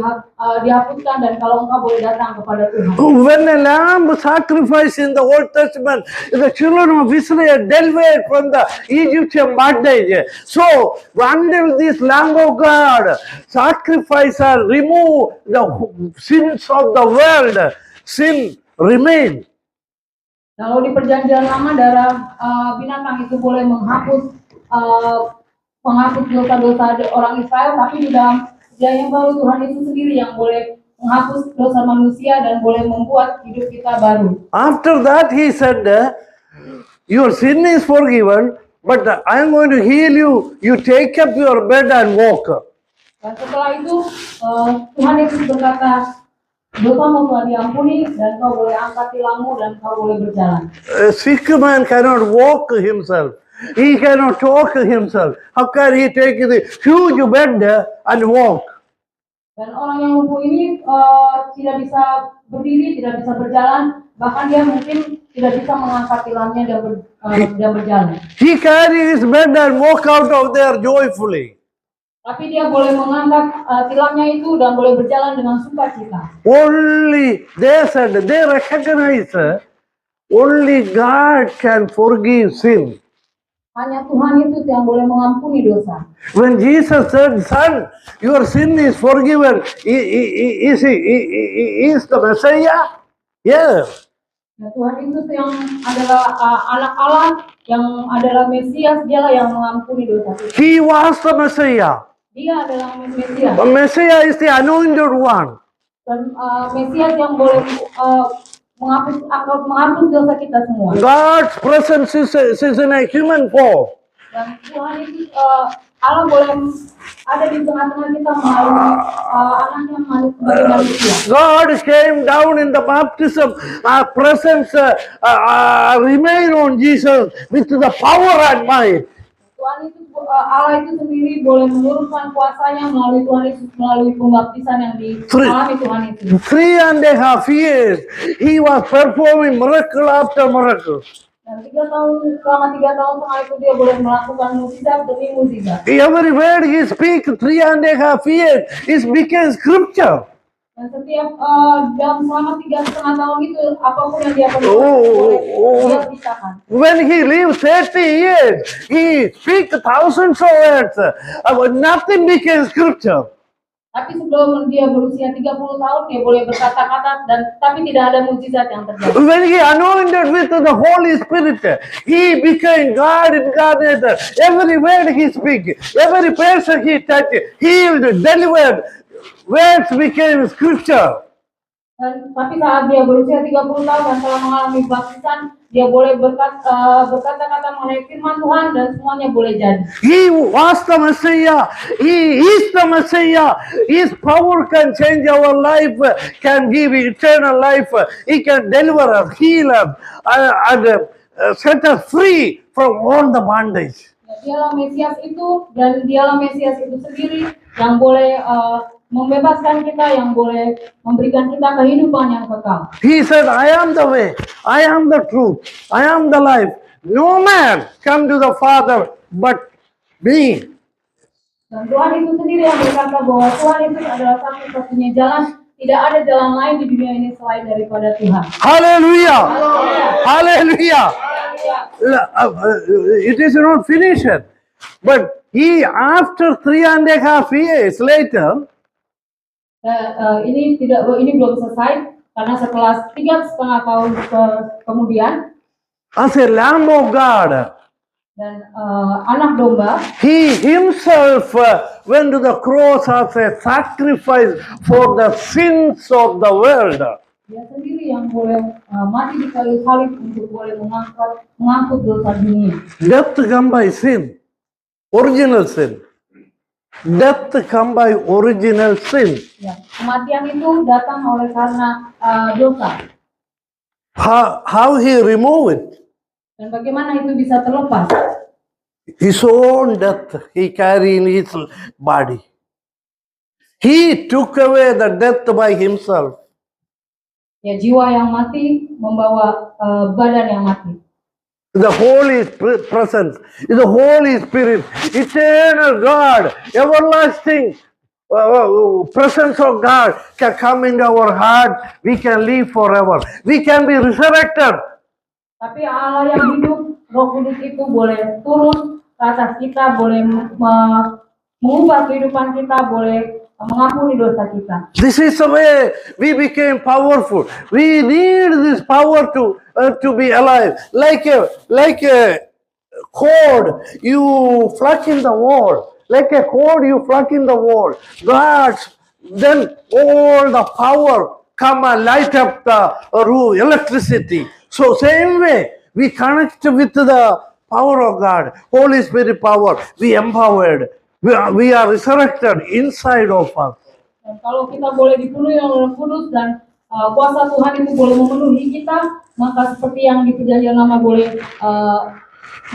B: dihapuskan, dan kalau engkau boleh datang kepada Tuhan.
A: When a lamb sacrificed in the Old Testament, the children of Israel delivered from the Egyptian bondage. So, until this Lamb of God sacrifice and remove the sins of the world, sin remains.
B: Kalau di perjanjian lama darah binatang itu boleh menghapus dosa-dosa orang Israel, tapi di dalam perjanjian baru Tuhan itu sendiri yang boleh menghapus dosa manusia dan boleh membuat hidup kita baru.
A: After that he said, your sin is forgiven, but I am going to heal you. You take up your bed and walk.
B: Dan setelah itu Tuhan Yesus berkata, dosamu telah diampuni dan kau boleh angkat tilammu dan kau boleh berjalan.
A: A sick man cannot walk himself. He cannot talk himself. How can he take the huge bed and walk?
B: Dan orang yang lumpuh ini tidak bisa berdiri, tidak bisa berjalan, bahkan dia mungkin tidak bisa mengangkat tilamnya dan berjalan.
A: He carry his bed and walk out of there joyfully.
B: Tapi dia boleh mengangkat tilamnya itu dan boleh berjalan dengan sukacita.
A: Only they said, they recognize only God can forgive sin.
B: Hanya Tuhan Yesus yang boleh mengampuni dosa.
A: When Jesus said, "Son, your sin is forgiven," is the Messiah? Yes.
B: Ya, Tuhan Yesus yang adalah anak Allah, yang adalah Mesias, dialah yang mengampuni dosa kita.
A: He was the Messiah.
B: Dia adalah Mesias.
A: The Messiah is the anointed one.
B: Dan Mesias yang boleh menghapus dosa kita semua.
A: God's presence is in a human form.
B: Dan Tuhan itu Allah boleh ada di tengah-tengah kita melalui anaknya sebagai manusia.
A: God came down in the baptism. Our presence remain on Jesus with the power and might.
B: Tuhan itu Allah itu sendiri boleh menurunkan kuasanya melalui Tuhan Yesus, melalui pembaptisan yang dialami Tuhan Yesus.
A: 3.5 years he was performing miracle after miracle.
B: Dan selama 3 tahun setengah itu dia boleh melakukan mukjizat demi mukjizat.
A: Every word he speak 3.5 years is became scripture.
B: Dan setiap dalam selama 3,5 tahun itu apapun yang dia perbuat dia ceritakan.
A: When he lived 30 years, he speak thousands of words. Nothing became scripture.
B: Tapi sebelum dia berusia 30 tahun dia boleh berkata-kata dan tapi tidak ada mukjizat yang terjadi.
A: When he anointed with the Holy Spirit, he became God incarnate. Every word he speak, every person he touched, healed, delivered. Words became scripture.
B: Dan tapi saat dia berusia 30 tahun dan telah mengalami baptisan, dia boleh berkata-kata mengenai firman Tuhan dan semuanya boleh jadi.
A: He was the Messiah. He is the Messiah. His power can change our life, can give eternal life. He can deliver us, heal us, and set us free from all the bondage.
B: Ya, dialah Mesias itu dan dialah Mesias itu sendiri yang boleh membebaskan kita, yang boleh memberikan kita kehidupan yang kekal.
A: He said, "I am the way, I am the truth, I am the life. No man come to the Father but me."
B: Dan Tuhan itu sendiri yang berkata bahwa Tuhan itu adalah satu-satunya jalan, tidak ada jalan lain di dunia ini selain daripada Tuhan.
A: Hallelujah!
B: Haleluya.
A: Hallelujah! It is not finished, but he after 3.5 years later,
B: Ini belum selesai karena setelah 3,5 tahun kemudian
A: as a Lamb of God,
B: dan anak domba,
A: he himself went to the cross as a sacrifice for the sins of the world.
B: dia sendiri yang boleh mati di kayu salib untuk boleh mengangkut dosa dunia.
A: Death come by sin, original sin. Death come by original sin.
B: Ya, kematian itu datang oleh karena dosa.
A: How he remove it?
B: Dan bagaimana itu bisa terlepas?
A: His own death he carry in his body. He took away the death by himself.
B: Ya, jiwa yang mati membawa badan yang mati.
A: The Holy Presence, the Holy Spirit, eternal God, everlasting presence of God can come into our heart. We can live forever. We can be resurrected.
B: Tapi Allah yang hidup, Roh Kudus itu boleh turun ke atas kita, boleh mengubah kehidupan kita, boleh mengampuni dosa kita.
A: This is the way we became powerful. We need this power to be alive. Like a cord you pluck in the wall. Like a cord you pluck in the wall. Then all the power come and light up the room, electricity. So same way we connect with the power of God, Holy Spirit power. We empowered. We are resurrected inside of us.
B: Dan kalau kita boleh dipenuhi oleh Roh Kudus dan kuasa Tuhan itu boleh memenuhi kita, maka seperti yang di Perjanjian Lama boleh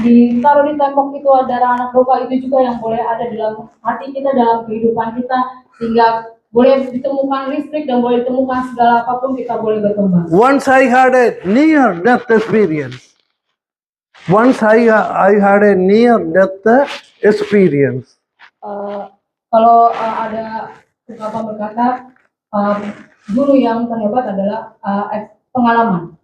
B: ditaruh di tembok itu darah anak domba, itu juga yang boleh ada dalam hati kita, dalam kehidupan kita, sehingga boleh ditemukan listrik dan boleh ditemukan segala apapun, kita boleh berkembang.
A: Once I had a near death experience. Once I had a near death experience.
B: Kalau ada ungkapan berkata guru yang terhebat adalah pengalaman.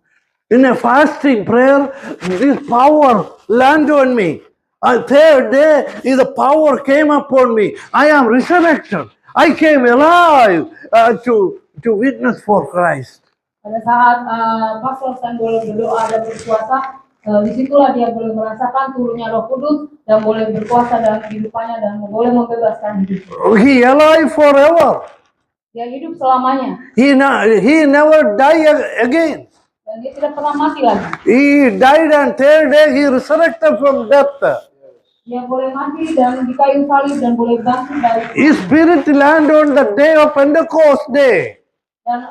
A: In a fasting prayer, this power landed on me. Third day, the power came upon me. I am resurrected. I came alive to witness for Christ.
B: Pada saat Pastor Stan boleh berdoa dan berpuasa, disitulah dia boleh merasakan turunnya Roh Kudus dan boleh berkuasa dalam kehidupannya dan boleh membebaskan hidup.
A: He alive forever.
B: Dia hidup selamanya
A: He never die again.
B: dan dia tidak pernah mati lagi.
A: He died and third day he resurrected from death.
B: Dia boleh mati dan di kayu salib dan boleh bangkit dari
A: His spirit land on the day of Pentecost day.
B: dan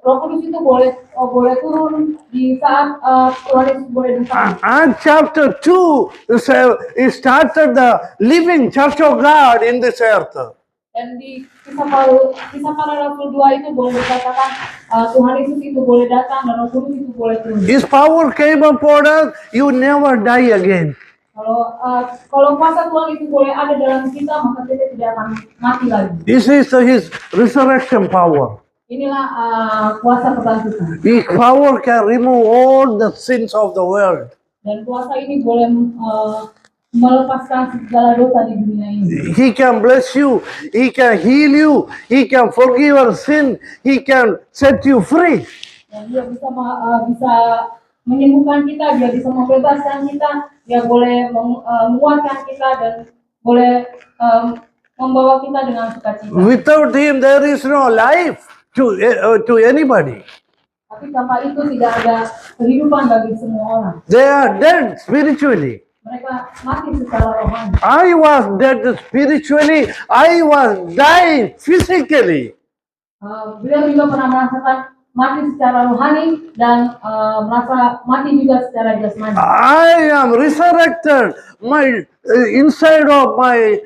B: Roh Kudus itu boleh turun di saat Tuhan Yesus boleh disalib.
A: And chapter 2 he started the living church of God in this earth.
B: Dan di kisah para Rasul 2 itu boleh dikatakan Tuhan Yesus itu boleh datang dan Roh Kudus itu boleh turun.
A: His power came upon us, you never die again.
B: Kalau kuasa Tuhan itu boleh ada dalam kita, maka kita tidak akan mati lagi.
A: This is his resurrection power.
B: Inilah kuasa kebangkitan.
A: His power can remove all the sins of the world.
B: Dan kuasa ini boleh melepaskan segala dosa di dunia ini.
A: He can bless you, he can heal you, he can forgive your sin, he can set you free.
B: Dan dia bisa menyembuhkan kita, dia bisa membebaskan kita, dia boleh menguatkan kita dan boleh membawa kita dengan sukacita.
A: Without him there is no life to anybody.
B: Tapi tanpa itu tidak ada kehidupan bagi semua orang.
A: They are dead spiritually.
B: Mereka mati secara rohani.
A: I was dead spiritually, I was dying physically.
B: Beliau juga pernah merasakan mati secara rohani dan merasa mati juga secara jasmani.
A: I am resurrected. My inside of my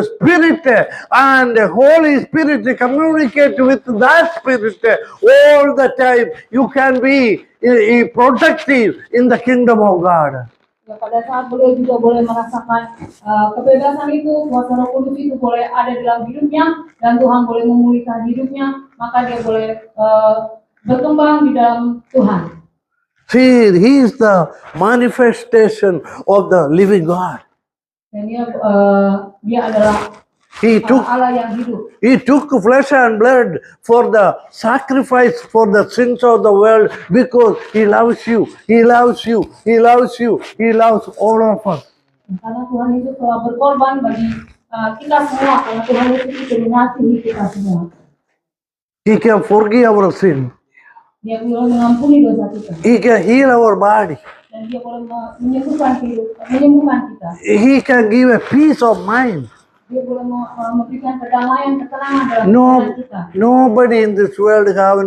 A: spirit and the Holy Spirit communicate with that spirit all the time. You can be protective in the kingdom of God.
B: Ya, pada saat beliau juga boleh merasakan kebebasan itu, kuasa Roh Kudus itu boleh ada dalam hidupnya dan Tuhan boleh memulihkan hidupnya, maka dia boleh berkembang di dalam Tuhan.
A: See, he is the manifestation of the living God.
B: Dan dia adalah Allah yang hidup.
A: He took flesh and blood for the sacrifice for the sins of the world because he loves you. He loves you. He loves you. He loves all of us.
B: Karena Tuhan itu telah berkorban bagi kita semua, karena Tuhan itu mengasihi kita semua.
A: He can forgive our sin.
B: Dia boleh mengampuni dosa kita.
A: He can heal our body.
B: Dan dia boleh menyembuhkan kita.
A: He can give a peace of mind.
B: Dia boleh memberikan kedamaian, ketenangan dalam pikiran kita.
A: Nobody in this world have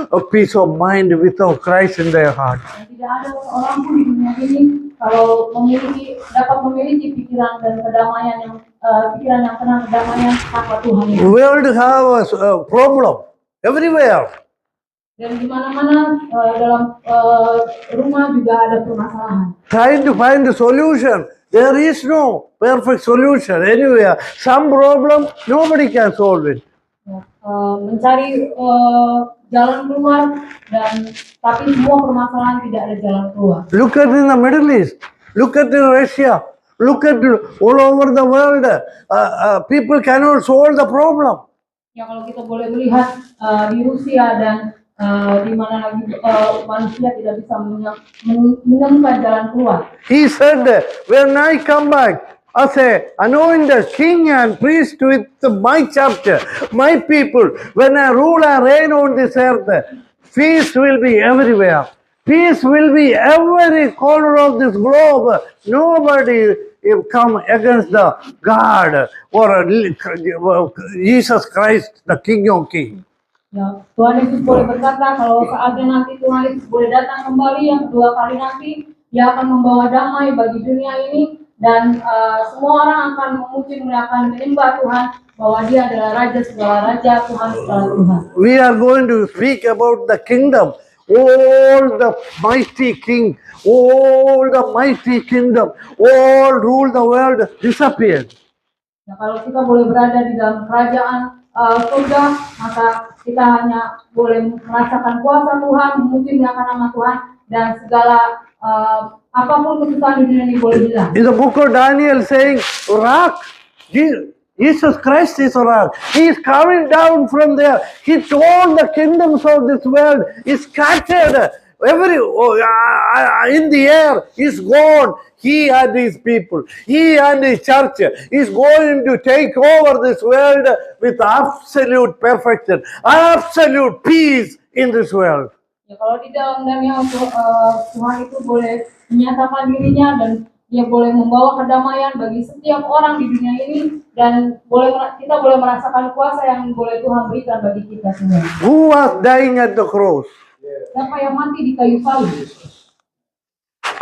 A: a peace of mind without Christ in their heart.
B: Dan tidak ada orang pun di dunia ini kalau dapat memiliki pikiran dan kedamaian yang tenang, kedamaian tanpa Tuhan.
A: The world have a problem everywhere.
B: Dan di mana-mana dalam rumah juga ada permasalahan.
A: Trying to find a solution. There is no perfect solution anywhere. Some problem nobody can solve it.
B: Mencari jalan keluar tapi semua permasalahan tidak ada jalan keluar.
A: Look at in the Middle East. Look at in Russia. Look at all over the world. People cannot solve the problem.
B: Ya, kalau kita boleh melihat di Rusia dan di mana lagi manusia tidak bisa menemukan jalan keluar.
A: He said, when I come back as a anointed king and priest with my chapter, my people, when I rule and reign on this earth, peace will be everywhere. Peace will be every corner of this globe. Nobody will come against the God or Jesus Christ, the King of Kings.
B: Ya, Tuhan Yesus boleh berkata kalau saatnya nanti Tuhan Yesus boleh datang kembali yang kedua kali nanti, dia akan membawa damai bagi dunia ini dan semua orang akan memuji, akan menyembah Tuhan bahwa dia adalah Raja segala Raja, Tuhan segala Tuhan.
A: We are going to speak about the kingdom, all the mighty king, all the mighty kingdom, all rule the world disappeared.
B: Ya, kalau kita boleh berada di dalam kerajaan surga, maka kita hanya boleh merasakan kuasa Tuhan, memuji nama Tuhan, dan segala apapun kesusahan di dunia ini boleh hilang.
A: In the book of Daniel saying, rock, Jesus Christ is a rock. He is coming down from there. He told the kingdoms of this world is scattered. In the air is gone. He and his people, he and his church is going to take over this world with absolute perfection, absolute peace in this world.
B: Ya, kalau di dalam Daniel Tuhan itu boleh menyatakan dirinya dan dia boleh membawa kedamaian bagi setiap orang di dunia ini dan kita boleh merasakan kuasa yang boleh Tuhan berikan bagi kita semua.
A: Who was dying at the cross?
B: Siapa yang mati di kayu salib?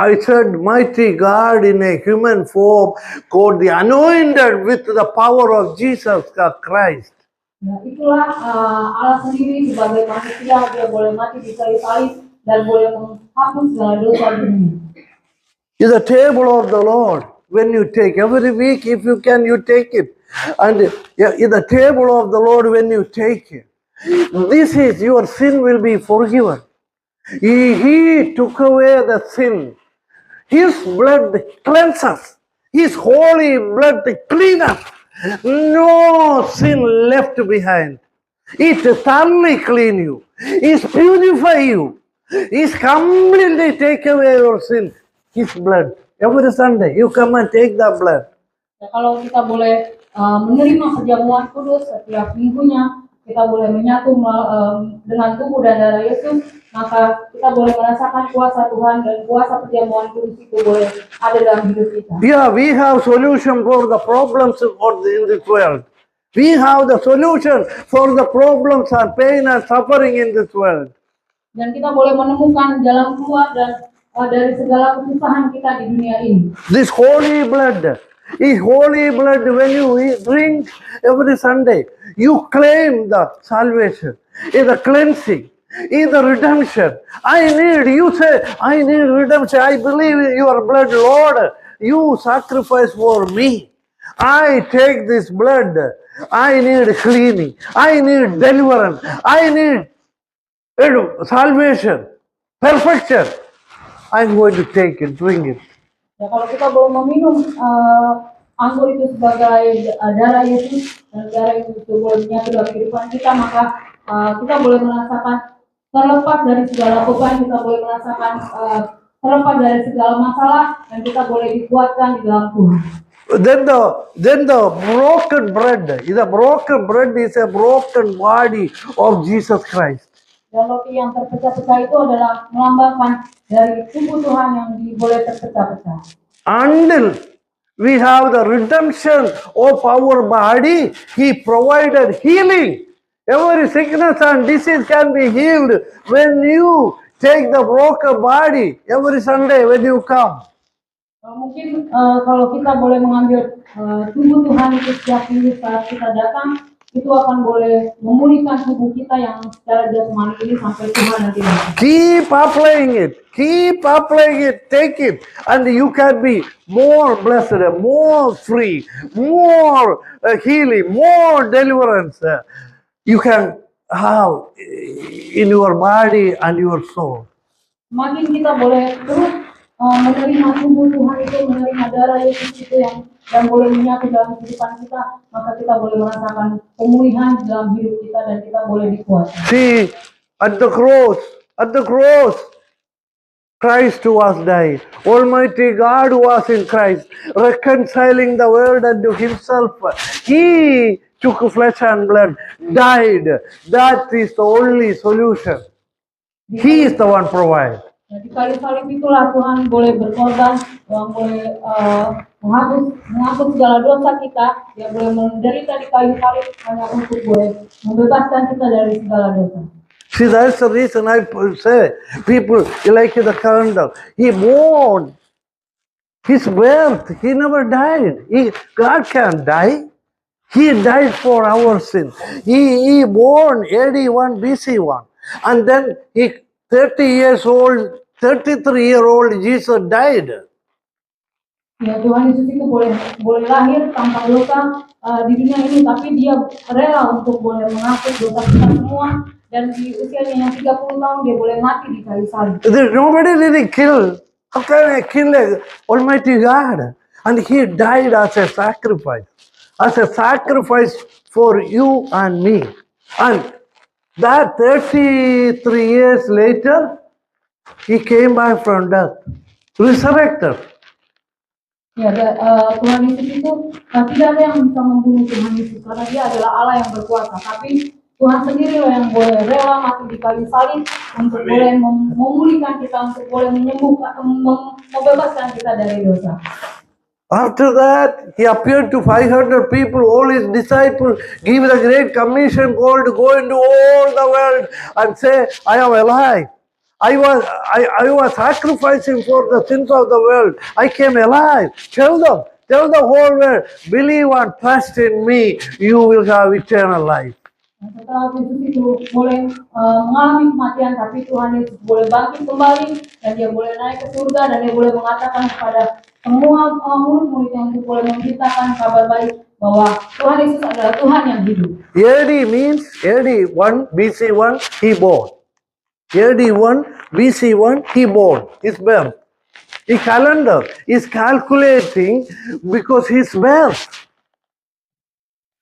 A: I said, mighty God in a human form, called the anointed with the power of Jesus Christ.
B: Ya, itulah Allah sendiri sebagai manusia, dia boleh mati di kayu salib dan boleh menghapus segala dosa dunia.
A: Is the table of the Lord. When you take every week, if you can, you take it. And in the table of the Lord, when you take it, this is your sin will be forgiven. He took away the sin. His blood cleanses. His holy blood cleans. No sin left behind. It thoroughly clean you. It purify you. It completely take away your sin. His blood. Every Sunday you come and take the blood.
B: Ya, kalau kita boleh menerima perjamuan kudus setiap minggunya, kita boleh menyatu dengan tubuh dan darah Yesus, maka kita boleh merasakan kuasa Tuhan dan kuasa perjamuan kudus itu boleh ada dalam hidup kita.
A: Yeah, we have solution for the problems in this world. We have the solution for the problems and pain and suffering in this world.
B: Dan kita boleh menemukan jalan keluar dan dari segala kesusahan kita di dunia ini.
A: This holy blood is holy blood. When you drink every Sunday, you claim the salvation, is the cleansing, is the redemption. You say, I need redemption. I believe in your blood, Lord. You sacrifice for me. I take this blood. I need cleaning. I need deliverance. I need salvation, perfection. I'm going to take it, drink it.
B: Ya, kalau kita boleh meminum anggur itu sebagai darah Yesus dan darah itu boleh menyatu dalam kehidupan kita, maka kita boleh merasakan terlepas dari segala beban, kita boleh merasakan terlepas dari segala masalah dan kita boleh dikuatkan di dalam Tuhan.
A: Then the broken bread is a broken body of Jesus Christ.
B: Dan roti yang terpecah-pecah itu adalah melambangkan dari tubuh Tuhan yang boleh terpecah-pecah.
A: Until we have the redemption of our body, He provided healing. Every sickness and disease can be healed when you take the broken body every Sunday when you come.
B: Mungkin kalau kita boleh mengambil tubuh Tuhan itu setiap minggu saat kita datang, itu akan boleh memulihkan tubuh kita yang secara jasmani ini sampai Tuhan nanti.
A: Keep applying it, take it, and you can be more blessed, more free, more healing, more deliverance. You can have in your body and your soul.
B: Semakin kita boleh terus menerima tubuh Tuhan itu, menerima darah Yesus itu yang boleh menyatu dalam kehidupan kita, maka kita boleh merasakan pemulihan dalam hidup kita dan kita boleh dikuatkan.
A: See, at the cross, Christ was died. Almighty God was in Christ, reconciling the world unto Himself. He took flesh and blood, died. That is the only solution. He is the one provide.
B: Di kayu salib itulah Tuhan boleh berkorban, Tuhan boleh menghapus segala dosa kita, Dia boleh menderita di kayu salib hanya untuk boleh membebaskan kita dari segala dosa.
A: See, that's the reason I say, people like the candle. He born, His birth, He never died. God can't die. He died for our sin. He born AD 1 BC 1. And then 33-year-old Jesus died.
B: Ya, Tuhan Yesus itu boleh lahir tanpa dosa di dunia ini, tapi Dia rela untuk boleh menghapus dosa kita semua dan di usianya yang 30 tahun dia boleh mati di kayu salib.
A: Nobody really killed. How can I kill Almighty God? And he died as a sacrifice for you and me. And that 33 years later, he came back from death, resurrected.
B: Ya, Tuhan Yesus itu tidak ada yang bisa membunuh Tuhan Yesus karena dia adalah Allah yang berkuasa. Tapi Tuhan sendiri yang boleh rela mati di kayu salib untuk boleh memulihkan kita, untuk boleh menyembuhkan, membebaskan kita dari dosa.
A: After that, he appeared to 500 people, all his disciples, give the great commission called to go into all the world and say, I am alive. I was sacrificing for the sins of the world. I came alive. Tell the whole world, believe and trust in me, you will have eternal life.
B: Setelah Yesus itu boleh mengalami kematian, tapi Tuhan Yesus boleh bangkit kembali dan dia boleh naik ke surga dan dia boleh mengatakan kepada semua murid-muridnya untuk boleh memberitakan kabar baik bahwa Tuhan Yesus adalah Tuhan yang hidup.
A: AD means AD 1 BC 1 he born. AD 1 BC 1 he born. His birth. The calendar is calculating because his birth.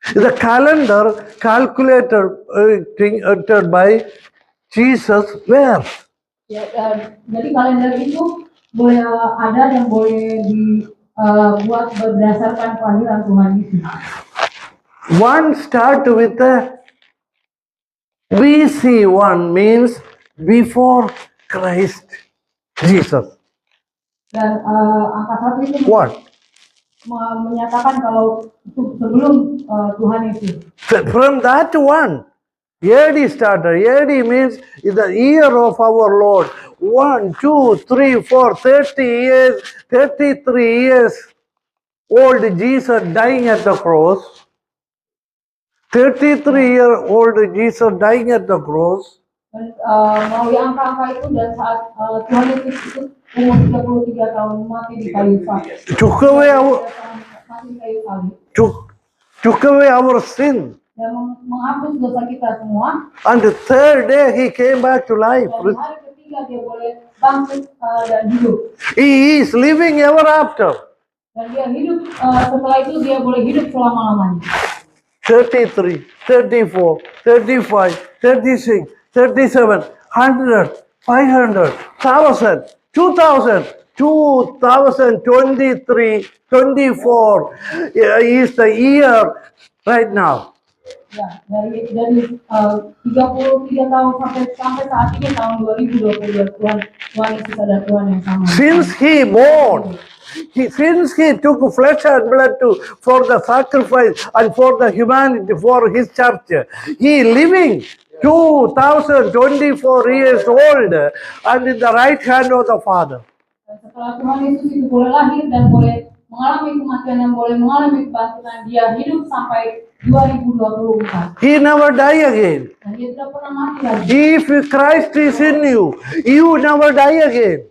A: The calendar calculated by Jesus' birth.
B: Ya, jadi kalender itu boleh ada dan boleh dibuat berdasarkan kelahiran Tuhan Yesus.
A: One start with the BC1 means before Christ Jesus.
B: Dan angka 1 itu
A: What?
B: menyatakan kalau itu sebelum Tuhan Yesus.
A: From that one, AD started. AD means is the year of our Lord. 1, 2, 3, 4, 30 years, 33 years old Jesus dying at the cross. 33-year-old Jesus dying at the cross.
B: Dan melalui angka-angka itu dan saat Tuhan Yesus itu umur 33 tahun mati di kayu salib.
A: Took away our sin.
B: Dan menghapus dosa kita semua.
A: And the third day he came back to life.
B: Dan hari ketiga dia boleh bangkit dan hidup.
A: He is living ever after.
B: Dan dia hidup setelah itu dia boleh hidup selama-lamanya.
A: 33, 34, 35, 36, 37, 100, 500, 1,000, 2,000, 2023, 24 is the year right now.
B: Ya, dari 33 tahun sampai saat ini tahun 2022 Tuhan Yesus adalah Tuhan yang sama.
A: Since he born, since he took flesh and blood for the sacrifice and for the humanity, for his church, he living 2024 years old and in the right hand of the Father.
B: Setelah Tuhan Yesus itu boleh lahir dan boleh mengalami kematian dan boleh mengalami kebangkitan, dia hidup sampai 2024.
A: He never die again.
B: Dan dia tidak pernah mati lagi.
A: If Christ is in you, you never die again.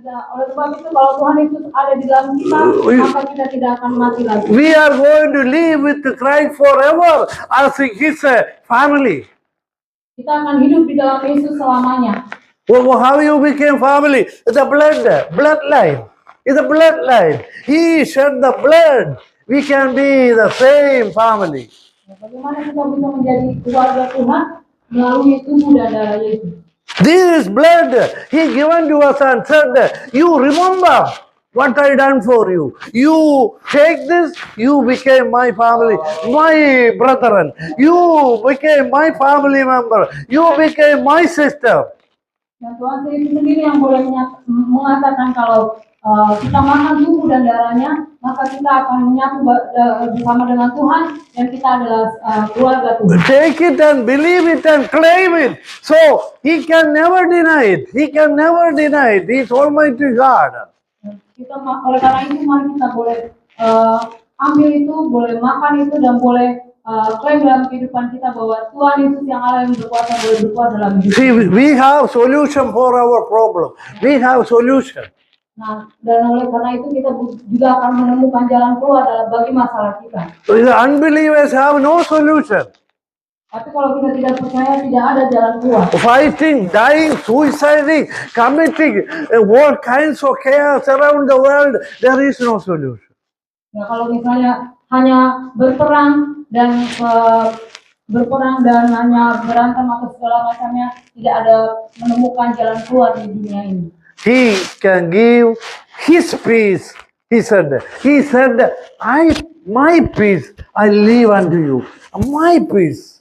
B: Oleh sebab itu kalau Tuhan Yesus ada di dalam kita, maka kita tidak akan mati lagi.
A: We are going to live with Christ forever as his family.
B: Kita akan hidup di dalam Yesus selamanya.
A: Well, how you became family? It's a bloodline. It's a bloodline. He shed the blood. We can be the same family.
B: Bagaimana kita bisa menjadi keluarga Tuhan melalui tubuh dan darah Yesus?
A: This blood he given to us and said, you remember what I done for you. You take this, you became my family, my brethren. You became my family member. You became my sister.
B: Dan Tuhan sendiri yang boleh mengatakan kalau kita makan tubuh dan darahnya, maka kita akan menyatu bersama dengan Tuhan dan kita adalah keluarga Tuhan.
A: Take it and believe it and claim it. So he can never deny it. He can never deny it. He is Almighty God.
B: Kita oleh karena itu mari kita boleh ambil itu, boleh makan itu dan boleh klaim dalam kehidupan kita bahwa Tuhan Yesus yang Allah yang berkuasa boleh berkuasa dalam hidup.
A: See, we have solution for our problem. We have solution.
B: Nah, dan oleh karena itu kita juga akan menemukan jalan keluar dalam bagi masalah kita.
A: The unbelievers have no solution.
B: Tapi kalau kita tidak percaya, tidak ada jalan keluar.
A: Fighting, dying, suiciding, committing, all kinds of chaos around the world, there is no solution.
B: Ya, kalau misalnya hanya berperang dan hanya berantem atau segala macamnya, tidak ada menemukan jalan keluar di dunia ini.
A: He can give his peace. He said, my peace I leave unto you. My peace.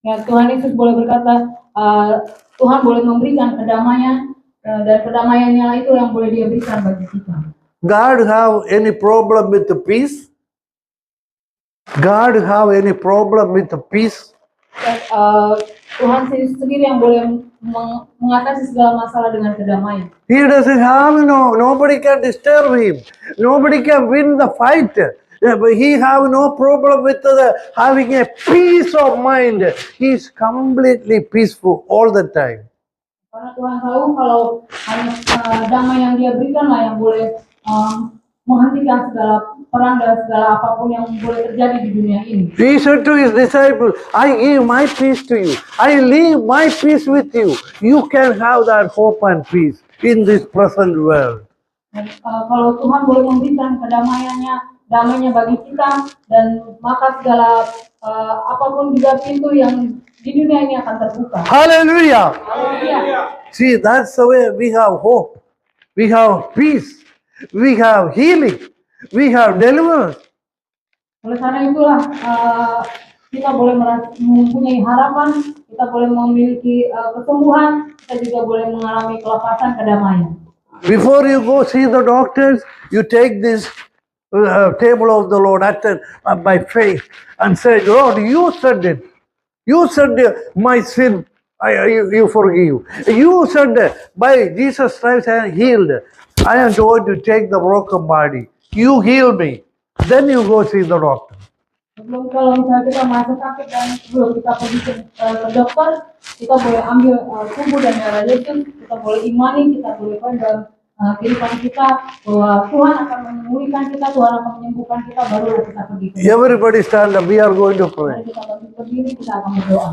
B: Ya, Tuhan Yesus boleh berkata, Tuhan boleh memberikan kedamaian, dan kedamaiannya itu yang boleh Dia berikan bagi kita.
A: God have any problem with the peace? God have any problem with the peace?
B: Dan, Tuhan sendiri yang boleh mengatasi segala masalah dengan kedamaian.
A: He doesn't have nobody can disturb him. Nobody can win the fight. But he have no problem with having a peace of mind. He is completely peaceful all the time.
B: Karena Tuhan tahu kalau hanya damai yang Dia berikan lah yang boleh menghentikan segala perang dan segala apapun yang boleh terjadi di dunia ini.
A: He said to his disciples, I give my peace to you. I leave my peace with you. You can have that hope and peace in this present world.
B: Dan, kalau Tuhan boleh memberikan damainya bagi kita, dan maka segala apapun juga pintu yang di dunia ini akan terbuka.
A: Hallelujah.
B: Haleluya.
A: See, that's the way we have hope. We have peace. We have healing. We have deliverance.
B: Oleh karena itulah kita boleh mempunyai harapan, kita boleh memiliki kesembuhan, kita juga boleh mengalami kelepasan, kedamaian.
A: Before you go see the doctors, you take this table of the Lord by faith and say, Lord, you said it. You said my sin, you forgive. You said by Jesus Christ I am healed. I am going to take the broken body. You heal me. Then you go see the doctor.
B: Sebelum kalau misalnya kita merasa sakit dan sebelum kita pergi ke dokter, kita boleh ambil tubuh dan darah Yesus, kita boleh imani, kita boleh dalam kehidupan kita bahwa Tuhan akan memulihkan kita, Tuhan akan menyembuhkan kita, baru kita pergi ke dokter.
A: Everybody stand up. We are going to pray.
B: Kita berdiri, kita akan berdoa.